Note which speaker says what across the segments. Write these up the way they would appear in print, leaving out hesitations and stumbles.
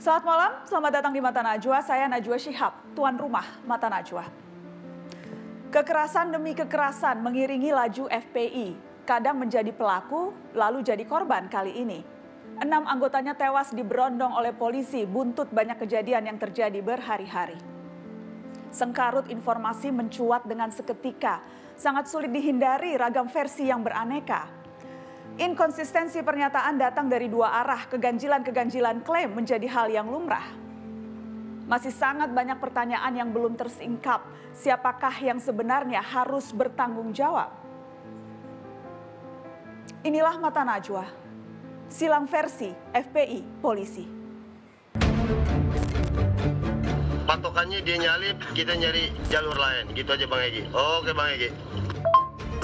Speaker 1: Selamat malam, selamat datang di Mata Najwa. Saya Najwa Shihab, tuan rumah Mata Najwa. Kekerasan demi kekerasan mengiringi laju FPI. Kadang menjadi pelaku, lalu jadi korban kali ini. 6 anggotanya tewas diberondong oleh polisi buntut banyak kejadian yang terjadi berhari-hari. Sengkarut informasi mencuat dengan seketika. Sangat sulit dihindari ragam versi yang beraneka. Inkonsistensi pernyataan datang dari dua arah, keganjilan-keganjilan klaim menjadi hal yang lumrah. Masih sangat banyak pertanyaan yang belum tersingkap. Siapakah yang sebenarnya harus bertanggung jawab? Inilah Mata Najwa, silang versi FPI polisi.
Speaker 2: Patokannya dia nyalip, kita nyari jalur lain. Gitu aja Bang Egi. Oke Bang Egi.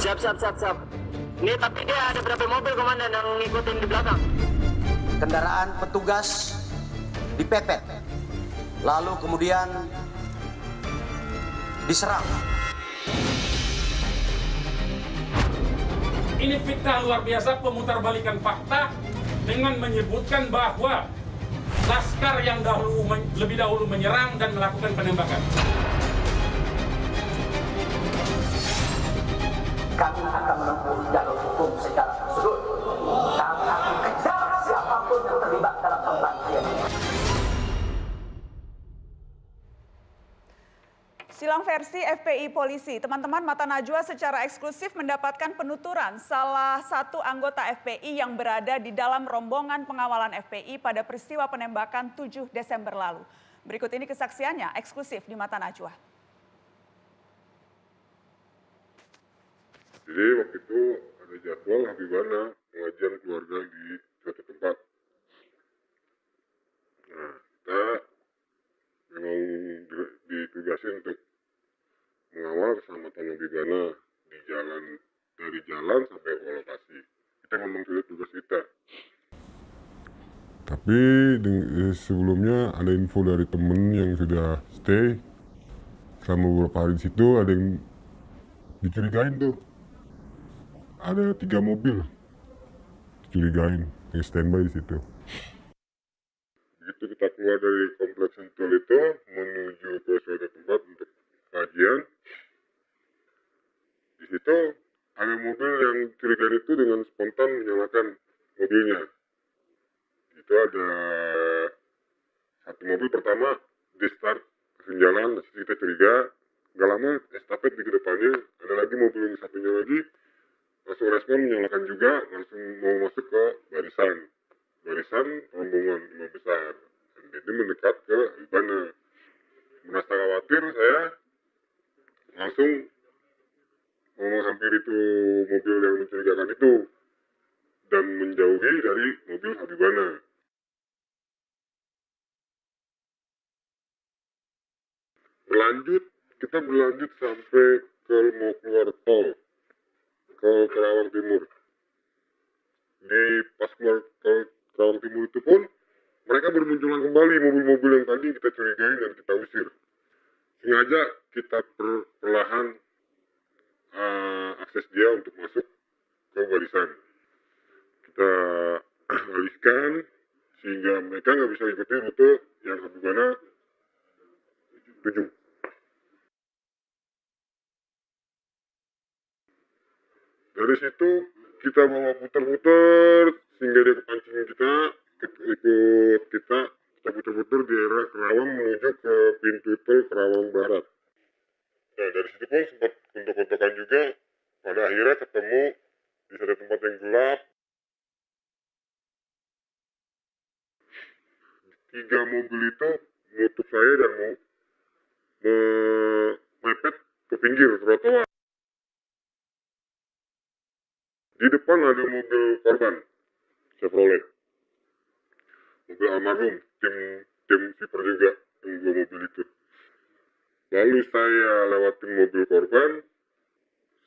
Speaker 3: Siap. Nih tapi dia ada berapa mobil komandan yang ngikutin di belakang?
Speaker 4: Kendaraan petugas dipepet, lalu kemudian diserang.
Speaker 5: Ini fitnah luar biasa, pemutarbalikan fakta dengan menyebutkan bahwa laskar yang lebih dahulu menyerang dan melakukan penembakan.
Speaker 3: Kami akan menempuh jalur hukum secara prosedur. Kami akan kejar siapapun yang terlibat dalam pembantian.
Speaker 1: Silang versi FPI polisi. Teman-teman, Mata Najwa secara eksklusif mendapatkan penuturan salah satu anggota FPI yang berada di dalam rombongan pengawalan FPI pada peristiwa penembakan 7 Desember lalu. Berikut ini kesaksiannya eksklusif di Mata Najwa.
Speaker 6: Jadi waktu itu ada jadwal Habibana pengajian keluarga di suatu tempat. Nah, kita memang ditugasin untuk mengawal keselamatan Habibana di jalan, dari jalan sampai ke lokasi. Kita memang sudah tugas kita. Tapi sebelumnya ada info dari temen yang sudah stay selama beberapa hari di situ, ada yang dicurigain tuh. Ada 3 mobil dicurigain yang standby di situ. Begitu kita keluar dari kompleks Sentul itu menuju ke suatu tempat untuk kajian, di situ ada mobil yang curigain itu dengan spontan menyalakan mobilnya. Itu ada satu mobil pertama di start langsung jalan, kita curiga. Gak lama estafet di kedepannya ada lagi mobil yang satunya lagi langsung respon menyalakan juga, langsung mau masuk ke barisan rombongan 5 besar. Dan itu mendekat ke Habibana. Merasa khawatir, saya langsung mau menghampiri itu mobil yang mencurigakan itu dan menjauhi dari mobil Habibana. Kita berlanjut sampai ke mau keluar tol ke Kerawang Timur. Di pas keluar ke Kerawang Timur itu pun mereka bermunculan kembali mobil-mobil yang tadi kita curigai dan kita usir. Sengaja kita perlahan akses dia untuk masuk ke barisan. Kita alihkan sehingga mereka nggak bisa ikuti rute yang Habibana tuju. Dari situ kita bawa putar-putar sehingga dia kepancing ikut kita putar-putar di daerah Kerawang menuju ke pintu tol Kerawang Barat. Nah dari situ pun sempat kontak-kontakan juga, pada akhirnya ketemu di satu tempat yang gelap. 3 mobil itu menutup saya dan mau mepet ke pinggir trotoar. Di depan ada mobil korban, Chevrolet. Mobil almarhum, tim sweeper juga, yang 2 mobil itu. Lalu saya lewatin mobil korban,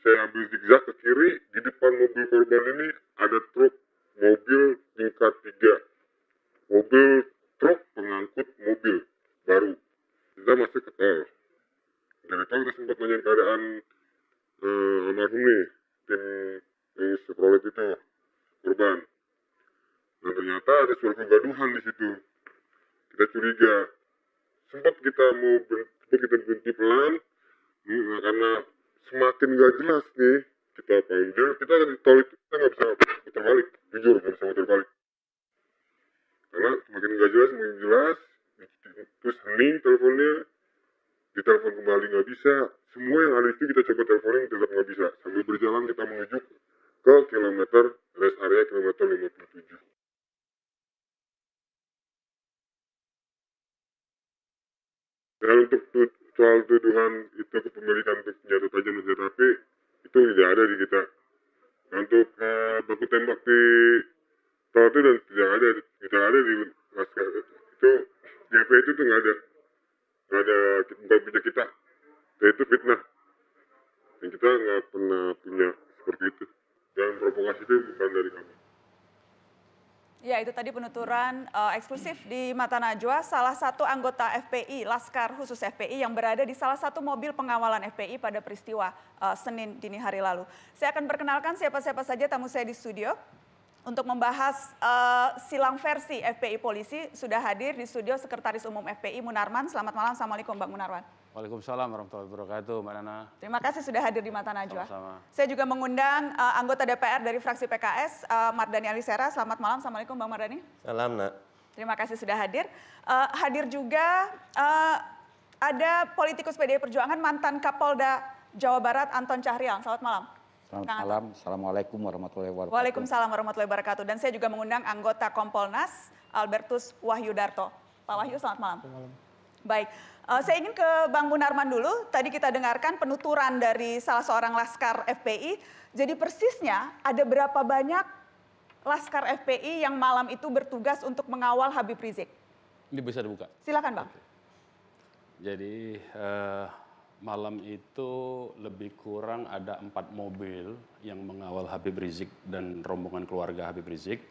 Speaker 6: saya ambil zigzag ke kiri, di depan mobil korban ini ada truk, mobil tingkat 3. Mobil truk pengangkut mobil baru. Kita masuk ke tol. Dari tol kita sempat nanya keadaan almarhum nih, tim Chevrolet itu korban. Dan ternyata ada suara kegaduhan di situ. Kita curiga. Sempat kita berhenti pelan, karena semakin gak jelas nih kita panggil, kita di tol itu kita nggak bisa putar balik, jujur nggak bisa putar balik. Karena semakin gak jelas, terus hening teleponnya, ditelepon kembali nggak bisa. Semua yang ada itu kita coba teleponin tetap nggak bisa. Sambil berjalan kita menuju ke rest area kilometer 57. Dan untuk soal tuduhan itu kepemilikan untuk senjata tajam dan senjata api, itu tidak ada di kita. Nah, untuk baku tembak di tol itu dan tidak ada di Laskar itu, di FPI itu nggak ada, bukan punya kita. Dan itu fitnah. Dan kita nggak pernah punya seperti itu. Dan provokasi itu bukan dari kami.
Speaker 1: Ya, itu tadi penuturan eksklusif di Mata Najwa, salah satu anggota FPI, Laskar Khusus FPI yang berada di salah satu mobil pengawalan FPI pada peristiwa Senin dini hari lalu. Saya akan perkenalkan siapa-siapa saja tamu saya di studio. Untuk membahas silang versi FPI Polisi, sudah hadir di studio Sekretaris Umum FPI Munarman. Selamat malam, Assalamualaikum Bang Munarman.
Speaker 7: Waalaikumsalam warahmatullahi wabarakatuh, Mbak Nana.
Speaker 1: Terima kasih sudah hadir di Mata Najwa.
Speaker 7: Sama-sama.
Speaker 1: Saya juga mengundang anggota DPR dari fraksi PKS, Mardani Alisera. Selamat malam, Assalamualaikum Bang Mardani.
Speaker 2: Salam, Nak.
Speaker 1: Terima kasih sudah hadir. Hadir juga ada politikus PDI Perjuangan, mantan Kapolda Jawa Barat, Anton Cahriang. Selamat malam.
Speaker 8: Selamat malam, Assalamualaikum warahmatullahi wabarakatuh.
Speaker 1: Waalaikumsalam warahmatullahi wabarakatuh. Dan saya juga mengundang anggota Kompolnas, Albertus Wahyudarto. Pak Wahyu, selamat malam. Baik, saya ingin ke Bang Munarman dulu. Tadi kita dengarkan penuturan dari salah seorang Laskar FPI. Jadi persisnya ada berapa banyak Laskar FPI yang malam itu bertugas untuk mengawal Habib Rizik?
Speaker 7: Ini bisa dibuka?
Speaker 1: Silakan Bang.
Speaker 7: Jadi malam itu lebih kurang ada 4 mobil yang mengawal Habib Rizik dan rombongan keluarga Habib Rizik.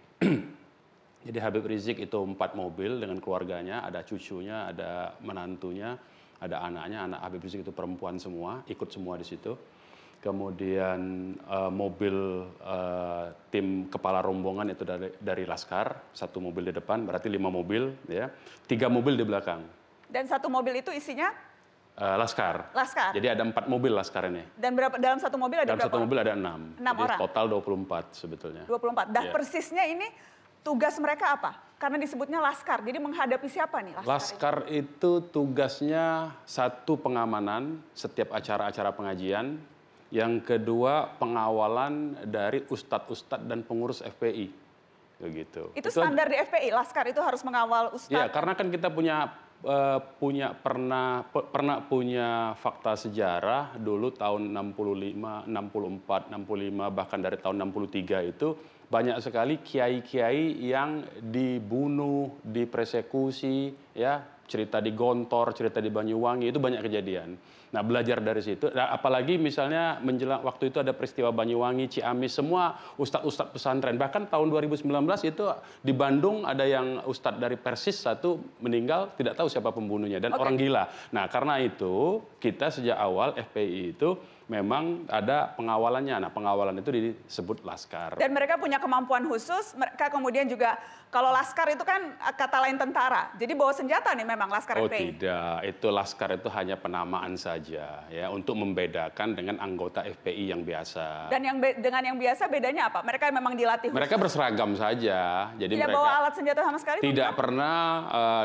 Speaker 7: Jadi Habib Rizik itu 4 mobil dengan keluarganya, ada cucunya, ada menantunya, ada anaknya. Anak Habib Rizik itu perempuan semua, ikut semua di situ. Kemudian mobil tim kepala rombongan itu dari Laskar, 1 mobil di depan, berarti 5 mobil, ya, 3 mobil di belakang. Dan 1 mobil itu isinya? Laskar. Laskar. Jadi ada 4 mobil Laskar ini. Dan dalam 1 mobil ada berapa? Dalam 1 mobil ada 6. 6 orang. Total 24 sebetulnya. 24. Dan persisnya ini tugas mereka apa? Karena disebutnya Laskar. Jadi menghadapi siapa nih Laskar? Laskar itu tugasnya 1 pengamanan setiap acara-acara pengajian. Yang kedua pengawalan dari ustadz-ustadz dan pengurus FPI. Begitu. Itu standar di FPI. Laskar itu harus mengawal ustadz. Iya, karena kan kita pernah punya fakta sejarah dulu tahun 65, 64, 65 bahkan dari tahun 63 itu banyak sekali kiai-kiai yang dibunuh, dipersekusi, ya, cerita di Gontor, cerita di Banyuwangi itu banyak kejadian. Nah, belajar dari situ. Nah, apalagi misalnya menjelang waktu itu ada peristiwa Banyuwangi, Ciamis, semua ustadz-ustadz pesantren. Bahkan tahun 2019 itu di Bandung ada yang ustadz dari Persis 1 meninggal, tidak tahu siapa pembunuhnya dan orang gila. Nah, karena itu kita sejak awal FPI itu memang ada pengawalannya. Nah, pengawalan itu disebut Laskar. Dan mereka punya kemampuan khusus, mereka kemudian juga, kalau Laskar itu kan kata lain tentara. Jadi bawa senjata nih memang Laskar FPI. Oh tidak, itu Laskar itu hanya penamaan saja ya, untuk membedakan dengan anggota FPI yang biasa. Dan dengan yang biasa bedanya apa? Mereka memang dilatih khusus? Mereka berseragam saja. Jadi tidak mereka bawa alat senjata sama sekali? Tidak pernah,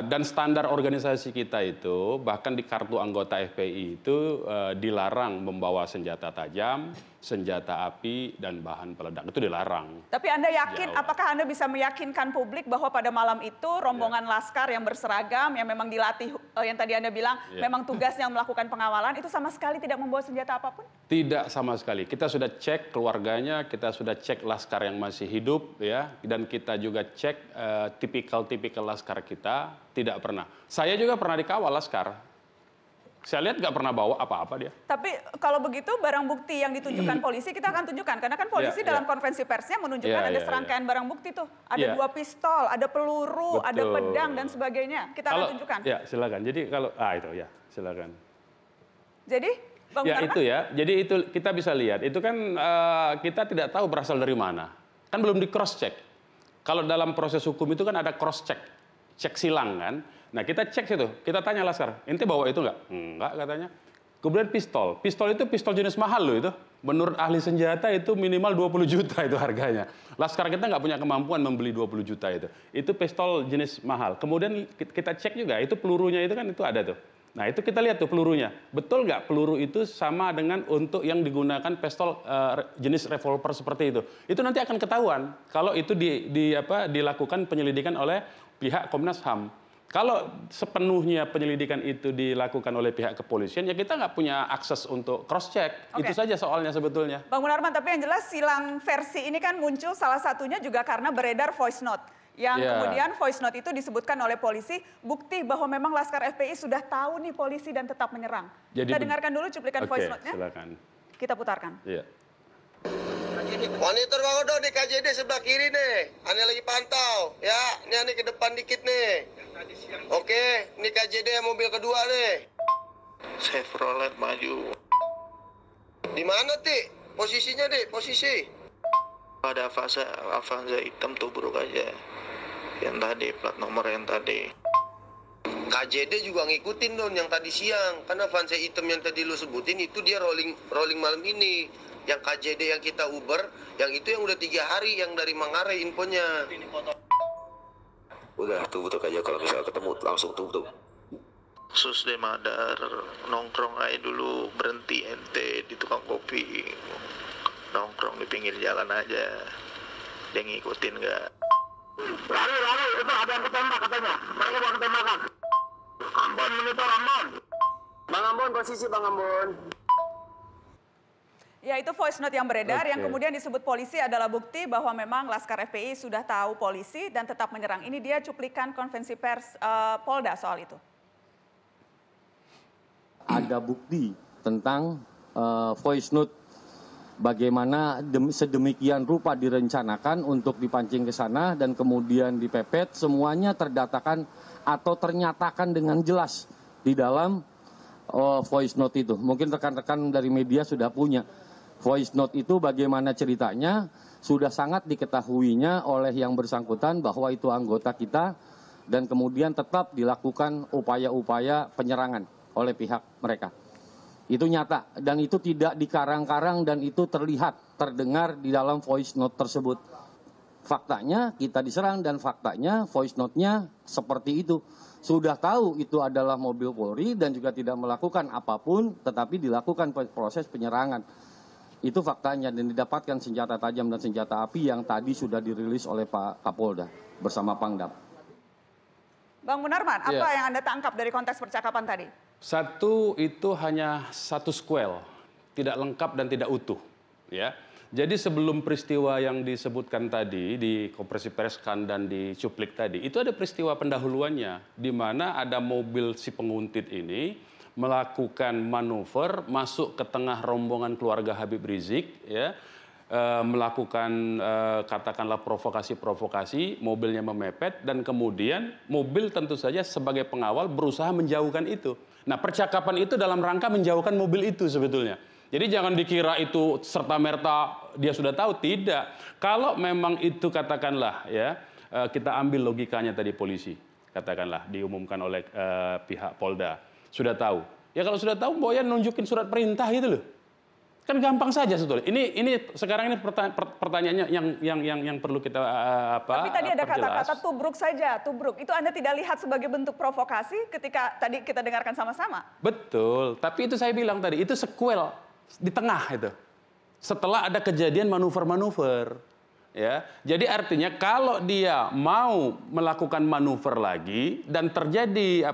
Speaker 7: dan standar organisasi kita itu, bahkan di kartu anggota FPI itu dilarang membawa senjata tajam, senjata api, dan bahan peledak. Itu dilarang. Tapi Anda yakin, apakah Anda bisa meyakinkan publik bahwa pada malam itu rombongan Laskar yang berseragam, yang memang dilatih, yang tadi Anda bilang, memang tugasnya melakukan pengawalan, itu sama sekali tidak membawa senjata apapun? Tidak sama sekali. Kita sudah cek keluarganya, kita sudah cek Laskar yang masih hidup, ya, dan kita juga cek tipikal-tipikal Laskar kita, tidak pernah. Saya juga pernah dikawal Laskar. Saya lihat nggak pernah bawa apa-apa dia. Tapi kalau begitu barang bukti yang ditunjukkan polisi kita akan tunjukkan. Karena kan polisi dalam konferensi persnya menunjukkan ada serangkaian barang bukti tuh. Ada 2 pistol, ada peluru, ada pedang dan sebagainya. Kita akan tunjukkan. Ya silakan. Jadi kalau, itu ya silakan. Jadi Bang Munarman? Itu ya, jadi itu kita bisa lihat. Itu kan kita tidak tahu berasal dari mana. Kan belum di cross check. Kalau dalam proses hukum itu kan ada cross check. cek silang kan. Nah kita cek situ, kita tanya Laskar, ente bawa itu nggak? Enggak katanya. Kemudian pistol itu pistol jenis mahal loh itu. Menurut ahli senjata itu minimal 20 juta itu harganya. Laskar kita nggak punya kemampuan membeli 20 juta itu. Itu pistol jenis mahal. Kemudian kita cek juga, itu pelurunya itu kan itu ada tuh. Nah itu kita lihat tuh pelurunya. Betul nggak peluru itu sama dengan untuk yang digunakan pistol jenis revolver seperti itu. Itu nanti akan ketahuan kalau itu dilakukan penyelidikan oleh pihak Komnas HAM. Kalau sepenuhnya penyelidikan itu dilakukan oleh pihak kepolisian, ya kita nggak punya akses untuk cross-check. Itu saja soalnya sebetulnya.
Speaker 1: Bang Munarman, tapi yang jelas silang versi ini kan muncul salah satunya juga karena beredar voice note. Yang kemudian voice note itu disebutkan oleh polisi, bukti bahwa memang Laskar FPI sudah tahu nih polisi dan tetap menyerang. Jadi, kita dengarkan dulu cuplikan voice note-nya.
Speaker 7: Silakan.
Speaker 1: Kita putarkan.
Speaker 7: Iya.
Speaker 2: Monitor Bang Odo di KJD sebelah kiri nih. Ane lagi pantau. Ya, ini Ane ke depan dikit nih. Oke, ini KJD mobil kedua nih.
Speaker 9: Chevrolet maju.
Speaker 2: Di mana, Ti? Posisinya, Dik, posisi.
Speaker 9: Ada Avanza hitam tubruk aja. Yang tadi, plat nomor yang tadi.
Speaker 2: KJD juga ngikutin Don yang tadi siang. Karena Avanza hitam yang tadi lu sebutin itu dia rolling malam ini. Yang KJD yang kita Uber, yang itu yang udah 3 hari yang dari Manggarai infonya.
Speaker 9: Udah tutup aja kalau misalnya ketemu langsung tutup. Susde Madar nongkrong aja dulu, berhenti ente di tukang kopi, nongkrong di pinggir jalan aja. Dia ngikutin nggak?
Speaker 2: Lari, itu ada yang ketembak katanya. Mereka mau ketembakan. Ambon monitor Ambon. Bang Ambon, posisi Bang Ambon.
Speaker 1: Ya, itu voice note yang beredar yang kemudian disebut polisi adalah bukti bahwa memang Laskar FPI sudah tahu polisi dan tetap menyerang. Ini dia cuplikan konvensi pers Polda soal itu.
Speaker 8: Ada bukti tentang voice note bagaimana sedemikian rupa direncanakan untuk dipancing ke sana dan kemudian dipepet, semuanya terdatakan atau ternyatakan dengan jelas di dalam voice note itu. Mungkin rekan-rekan dari media sudah punya. Voice note itu bagaimana ceritanya sudah sangat diketahuinya oleh yang bersangkutan bahwa itu anggota kita dan kemudian tetap dilakukan upaya-upaya penyerangan oleh pihak mereka. Itu nyata dan itu tidak dikarang-karang dan itu terlihat, terdengar di dalam voice note tersebut. Faktanya kita diserang dan faktanya voice note-nya seperti itu. Sudah tahu itu adalah mobil Polri dan juga tidak melakukan apapun tetapi dilakukan proses penyerangan. Itu faktanya dan didapatkan senjata tajam dan senjata api yang tadi sudah dirilis oleh Pak Kapolda bersama Pangdam.
Speaker 1: Bang Munarman, apa yang Anda tangkap dari konteks percakapan tadi?
Speaker 7: Satu, itu hanya satu squel, tidak lengkap dan tidak utuh. Ya. Jadi sebelum peristiwa yang disebutkan tadi di konferensi pers dan di cuplik tadi, itu ada peristiwa pendahuluannya, di mana ada mobil si penguntit ini melakukan manuver masuk ke tengah rombongan keluarga Habib Rizik, ya, melakukan katakanlah provokasi-provokasi, mobilnya memepet dan kemudian mobil tentu saja sebagai pengawal berusaha menjauhkan itu. Nah, percakapan itu dalam rangka menjauhkan mobil itu sebetulnya. Jadi jangan dikira itu serta-merta dia sudah tahu, tidak. Kalau memang itu katakanlah ya, kita ambil logikanya tadi polisi, katakanlah diumumkan oleh pihak Polda. Sudah tahu. Ya kalau sudah tahu, Boyan nunjukin surat perintah gitu loh. Kan gampang saja sebetulnya. Ini sekarang ini pertanyaannya yang perlu kita
Speaker 1: Tapi tadi ada kata-kata tubruk saja, tubruk. Itu Anda tidak lihat sebagai bentuk provokasi ketika tadi kita dengarkan sama-sama?
Speaker 7: Betul. Tapi itu saya bilang tadi, itu sequel di tengah itu. Setelah ada kejadian manuver-manuver. Ya, jadi artinya kalau dia mau melakukan manuver lagi dan terjadi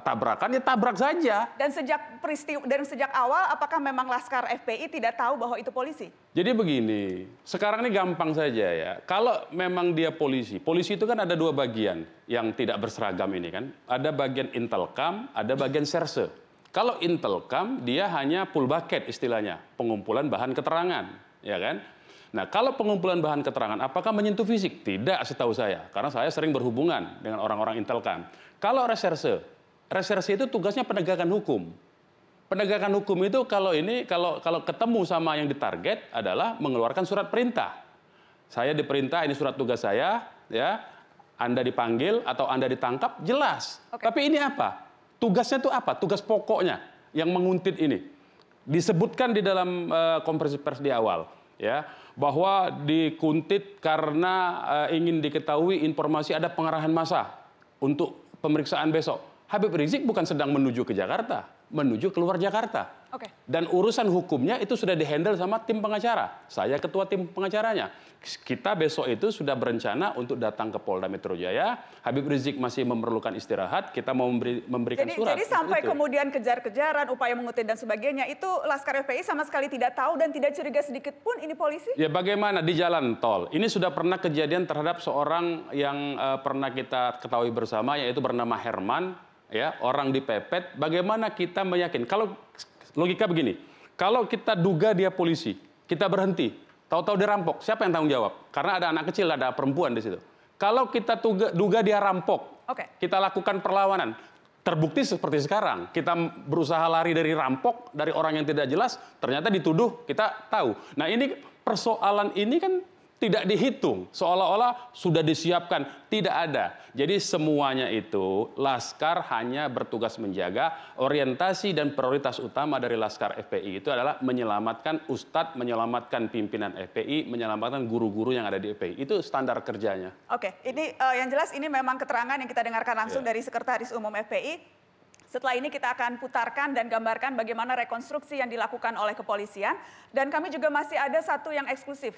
Speaker 7: tabrakan, ya tabrak saja.
Speaker 1: Dan sejak awal, apakah memang Laskar FPI tidak tahu bahwa itu polisi?
Speaker 7: Jadi begini, sekarang ini gampang saja ya. Kalau memang dia polisi itu kan ada 2 bagian yang tidak berseragam ini kan. Ada bagian intelkam, ada bagian serse. Kalau intelkam dia hanya full bucket istilahnya, pengumpulan bahan keterangan, ya kan? Nah, kalau pengumpulan bahan keterangan, apakah menyentuh fisik? Tidak, setahu saya. Karena saya sering berhubungan dengan orang-orang intelkam. Kalau reserse itu tugasnya penegakan hukum. Penegakan hukum itu kalau ketemu sama yang ditarget adalah mengeluarkan surat perintah. Saya diperintah, ini surat tugas saya, ya, Anda dipanggil atau Anda ditangkap, jelas. Tapi ini apa? Tugasnya itu apa? Tugas pokoknya yang menguntit ini. Disebutkan di dalam konferensi pers di awal, ya, bahwa dikuntit karena ingin diketahui informasi ada pengerahan massa untuk pemeriksaan besok. Habib Rizik bukan sedang menuju ke Jakarta, menuju keluar Jakarta. Dan urusan hukumnya itu sudah dihandle sama tim pengacara. Saya ketua tim pengacaranya. Kita besok itu sudah berencana untuk datang ke Polda Metro Jaya. Habib Rizik masih memerlukan istirahat. Kita mau memberikan surat.
Speaker 1: Jadi sampai kemudian kejar-kejaran, upaya menguntit dan sebagainya, itu Laskar FPI sama sekali tidak tahu dan tidak curiga sedikit pun ini polisi?
Speaker 7: Ya bagaimana di jalan tol. Ini sudah pernah kejadian terhadap seorang yang pernah kita ketahui bersama, yaitu bernama Herman. Ya, orang dipepet. Bagaimana kita meyakin? Kalau logika begini, kalau kita duga dia polisi, kita berhenti, tahu-tahu dia rampok, siapa yang tanggung jawab? Karena ada anak kecil, ada perempuan di situ. Kalau kita duga dia rampok, kita lakukan perlawanan, terbukti seperti sekarang, kita berusaha lari dari rampok, dari orang yang tidak jelas, ternyata dituduh, kita tahu. Nah ini persoalan ini kan tidak dihitung, seolah-olah sudah disiapkan, tidak ada. Jadi semuanya itu Laskar hanya bertugas menjaga. Orientasi dan prioritas utama dari Laskar FPI itu adalah menyelamatkan ustadz, menyelamatkan pimpinan FPI, menyelamatkan guru-guru yang ada di FPI. Itu standar kerjanya.
Speaker 1: Oke, ini yang jelas ini memang keterangan yang kita dengarkan langsung dari Sekretaris Umum FPI. Setelah ini kita akan putarkan dan gambarkan bagaimana rekonstruksi yang dilakukan oleh kepolisian. Dan kami juga masih ada satu yang eksklusif.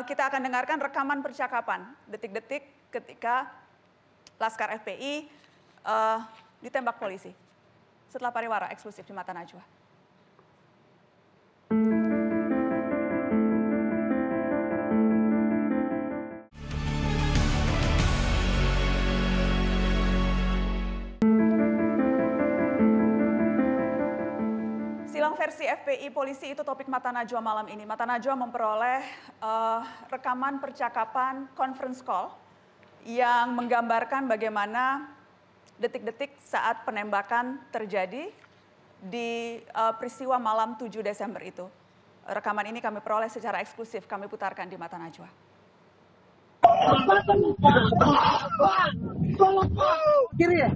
Speaker 1: Kita akan dengarkan rekaman percakapan detik-detik ketika Laskar FPI ditembak polisi. Setelah pariwara eksklusif di Mata Najwa. Silang versi FPI polisi itu topik Mata Najwa malam ini. Mata Najwa memperoleh rekaman percakapan conference call yang menggambarkan bagaimana detik-detik saat penembakan terjadi di peristiwa malam 7 Desember itu. Rekaman ini kami peroleh secara eksklusif, kami putarkan di Mata Najwa.
Speaker 10: Kiri ya?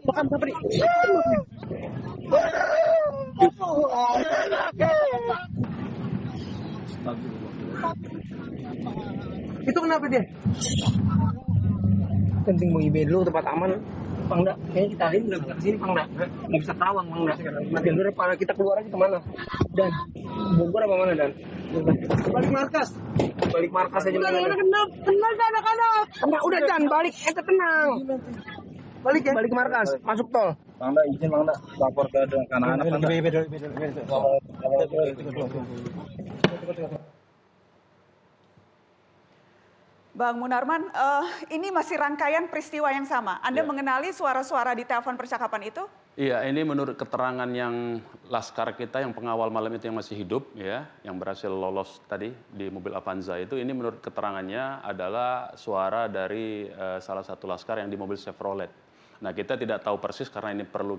Speaker 10: Makan apa nih? Itu kenapa dia? Penting mau IB dulu tempat aman. Pangda, kayaknya kita hari nggak bisa kesini Pangda. Nggak bisa terawang Pangda. Nanti dulu para kita keluar aja kemana? Dan Bogor apa mana Dan? Balik markas. Balik markas aja. Kenal anak-anak. Kena udah Dan balik. Ente tenang. Balik ya. Balik markas. Masuk tol.
Speaker 11: Pangda izin Pangda lapor ke anak-anak Pangda.
Speaker 1: Bang Munarman, ini masih rangkaian peristiwa yang sama. Anda mengenali suara-suara di telepon percakapan itu?
Speaker 7: Iya, ini menurut keterangan yang Laskar kita yang pengawal malam itu yang masih hidup, ya, yang berhasil lolos tadi di mobil Avanza itu, ini menurut keterangannya adalah suara dari salah satu Laskar yang di mobil Chevrolet. Nah, kita tidak tahu persis karena ini perlu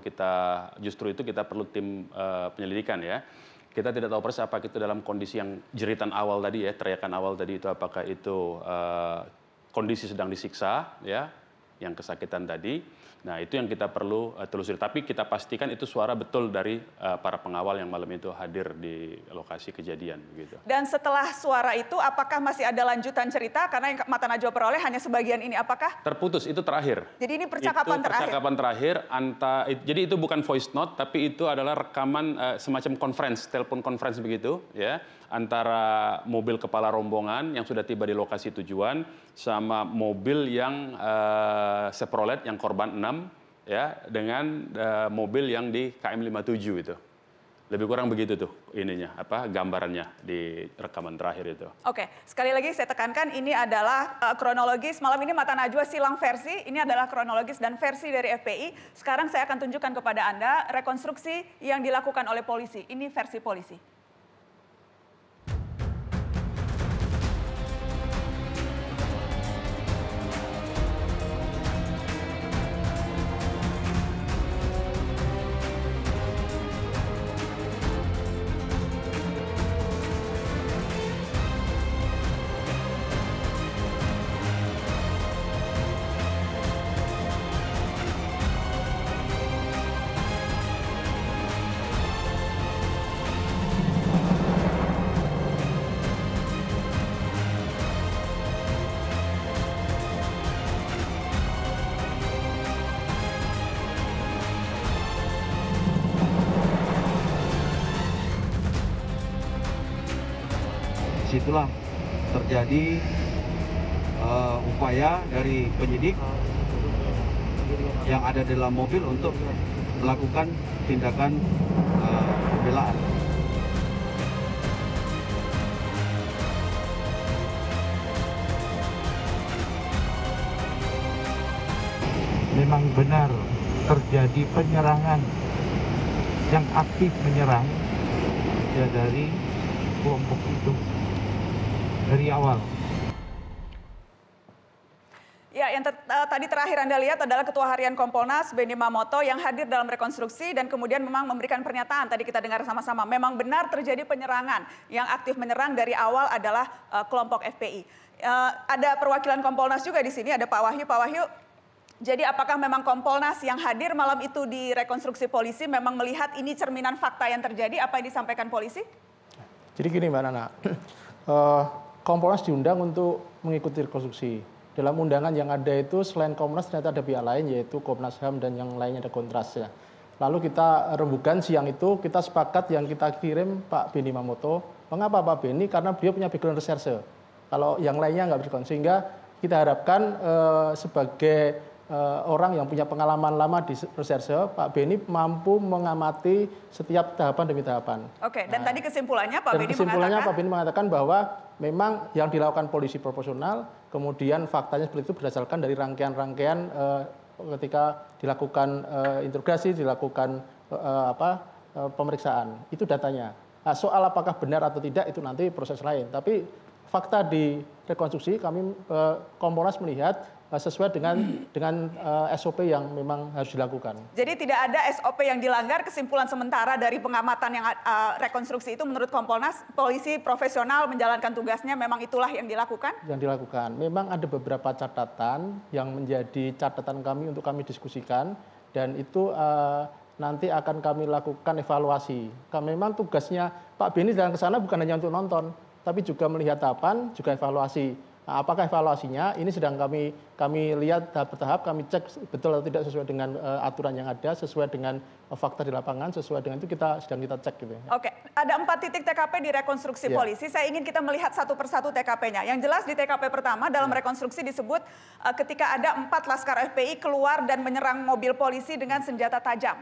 Speaker 7: justru itu kita perlu tim penyelidikan ya. Kita tidak tahu persis apakah itu dalam kondisi yang jeritan awal tadi ya, teriakan awal tadi itu apakah itu kondisi sedang disiksa ya, yang kesakitan tadi. Nah, itu yang kita perlu telusuri. Tapi kita pastikan itu suara betul dari para pengawal yang malam itu hadir di lokasi kejadian begitu.
Speaker 1: Dan setelah suara itu apakah masih ada lanjutan cerita karena yang Mata Najwa peroleh hanya sebagian ini, apakah
Speaker 7: terputus? Itu terakhir.
Speaker 1: Jadi ini percakapan terakhir.
Speaker 7: Percakapan terakhir jadi itu bukan voice note tapi itu adalah rekaman semacam conference, telepon conference begitu ya, antara mobil kepala rombongan yang sudah tiba di lokasi tujuan sama mobil yang Chevrolet yang korban 6 ya, dengan mobil yang di KM 57 itu. Lebih kurang begitu tuh ininya, gambarannya di rekaman terakhir itu.
Speaker 1: Oke, sekali lagi saya tekankan ini adalah kronologis. Malam ini Mata Najwa silang versi, ini adalah kronologis dan versi dari FPI. Sekarang saya akan tunjukkan kepada Anda rekonstruksi yang dilakukan oleh polisi. Ini versi polisi.
Speaker 11: Disitulah terjadi upaya dari penyidik yang ada di dalam mobil untuk melakukan tindakan pembelaan.
Speaker 12: Memang benar terjadi penyerangan yang aktif menyerang ya dari kelompok itu dari awal.
Speaker 1: Ya, yang tadi terakhir Anda lihat adalah Ketua Harian Kompolnas Benny Mamoto yang hadir dalam rekonstruksi dan kemudian memang memberikan pernyataan. Tadi kita dengar sama-sama, memang benar terjadi penyerangan. Yang aktif menyerang dari awal adalah kelompok FPI. Ada perwakilan Kompolnas juga di sini, ada Pak Wahyu. Pak Wahyu, jadi apakah memang Kompolnas yang hadir malam itu di rekonstruksi polisi memang melihat ini cerminan fakta yang terjadi, apa yang disampaikan polisi?
Speaker 13: Jadi gini Mbak Nana, Kompolnas diundang untuk mengikuti rekonstruksi. Dalam undangan yang ada itu selain Kompolnas ternyata ada pihak lain yaitu Komnas HAM dan yang lainnya ada Kontras ya. Lalu kita rembukan siang itu kita sepakat yang kita kirim Pak Benny Mamoto. Mengapa Pak Benny? Karena beliau punya background reserse. Kalau yang lainnya nggak berkon, sehingga kita harapkan sebagai orang yang punya pengalaman lama di reserse, Pak Benny mampu mengamati setiap tahapan demi tahapan.
Speaker 1: Oke, dan tadi kesimpulannya Pak Benny
Speaker 13: Pak Benny mengatakan bahwa memang yang dilakukan polisi proporsional, kemudian faktanya seperti itu berdasarkan dari rangkaian-rangkaian ketika dilakukan interogasi, dilakukan pemeriksaan. Itu datanya. Nah, soal apakah benar atau tidak itu nanti proses lain. Tapi fakta di rekonstruksi kami Kompolnas melihat sesuai dengan SOP yang memang harus dilakukan. Jadi tidak ada SOP yang dilanggar, kesimpulan sementara dari pengamatan yang rekonstruksi itu menurut Kompolnas, polisi profesional menjalankan tugasnya, memang itulah yang dilakukan? Yang dilakukan. Memang ada beberapa catatan yang menjadi catatan kami untuk kami diskusikan, dan itu nanti akan kami lakukan evaluasi. Memang tugasnya Pak Benny datang ke sana bukan hanya untuk nonton, tapi juga melihat tahapan, juga evaluasi. Nah, apakah evaluasinya ini sedang kami lihat tahap per tahap, kami cek betul atau tidak sesuai dengan aturan yang ada, sesuai dengan fakta di lapangan, sesuai dengan itu sedang kita cek gitu.
Speaker 1: Oke, ada 4 titik TKP di rekonstruksi polisi. Saya ingin kita melihat satu persatu TKP-nya. Yang jelas di TKP pertama dalam rekonstruksi disebut ketika ada 4 laskar FPI keluar dan menyerang mobil polisi dengan senjata tajam.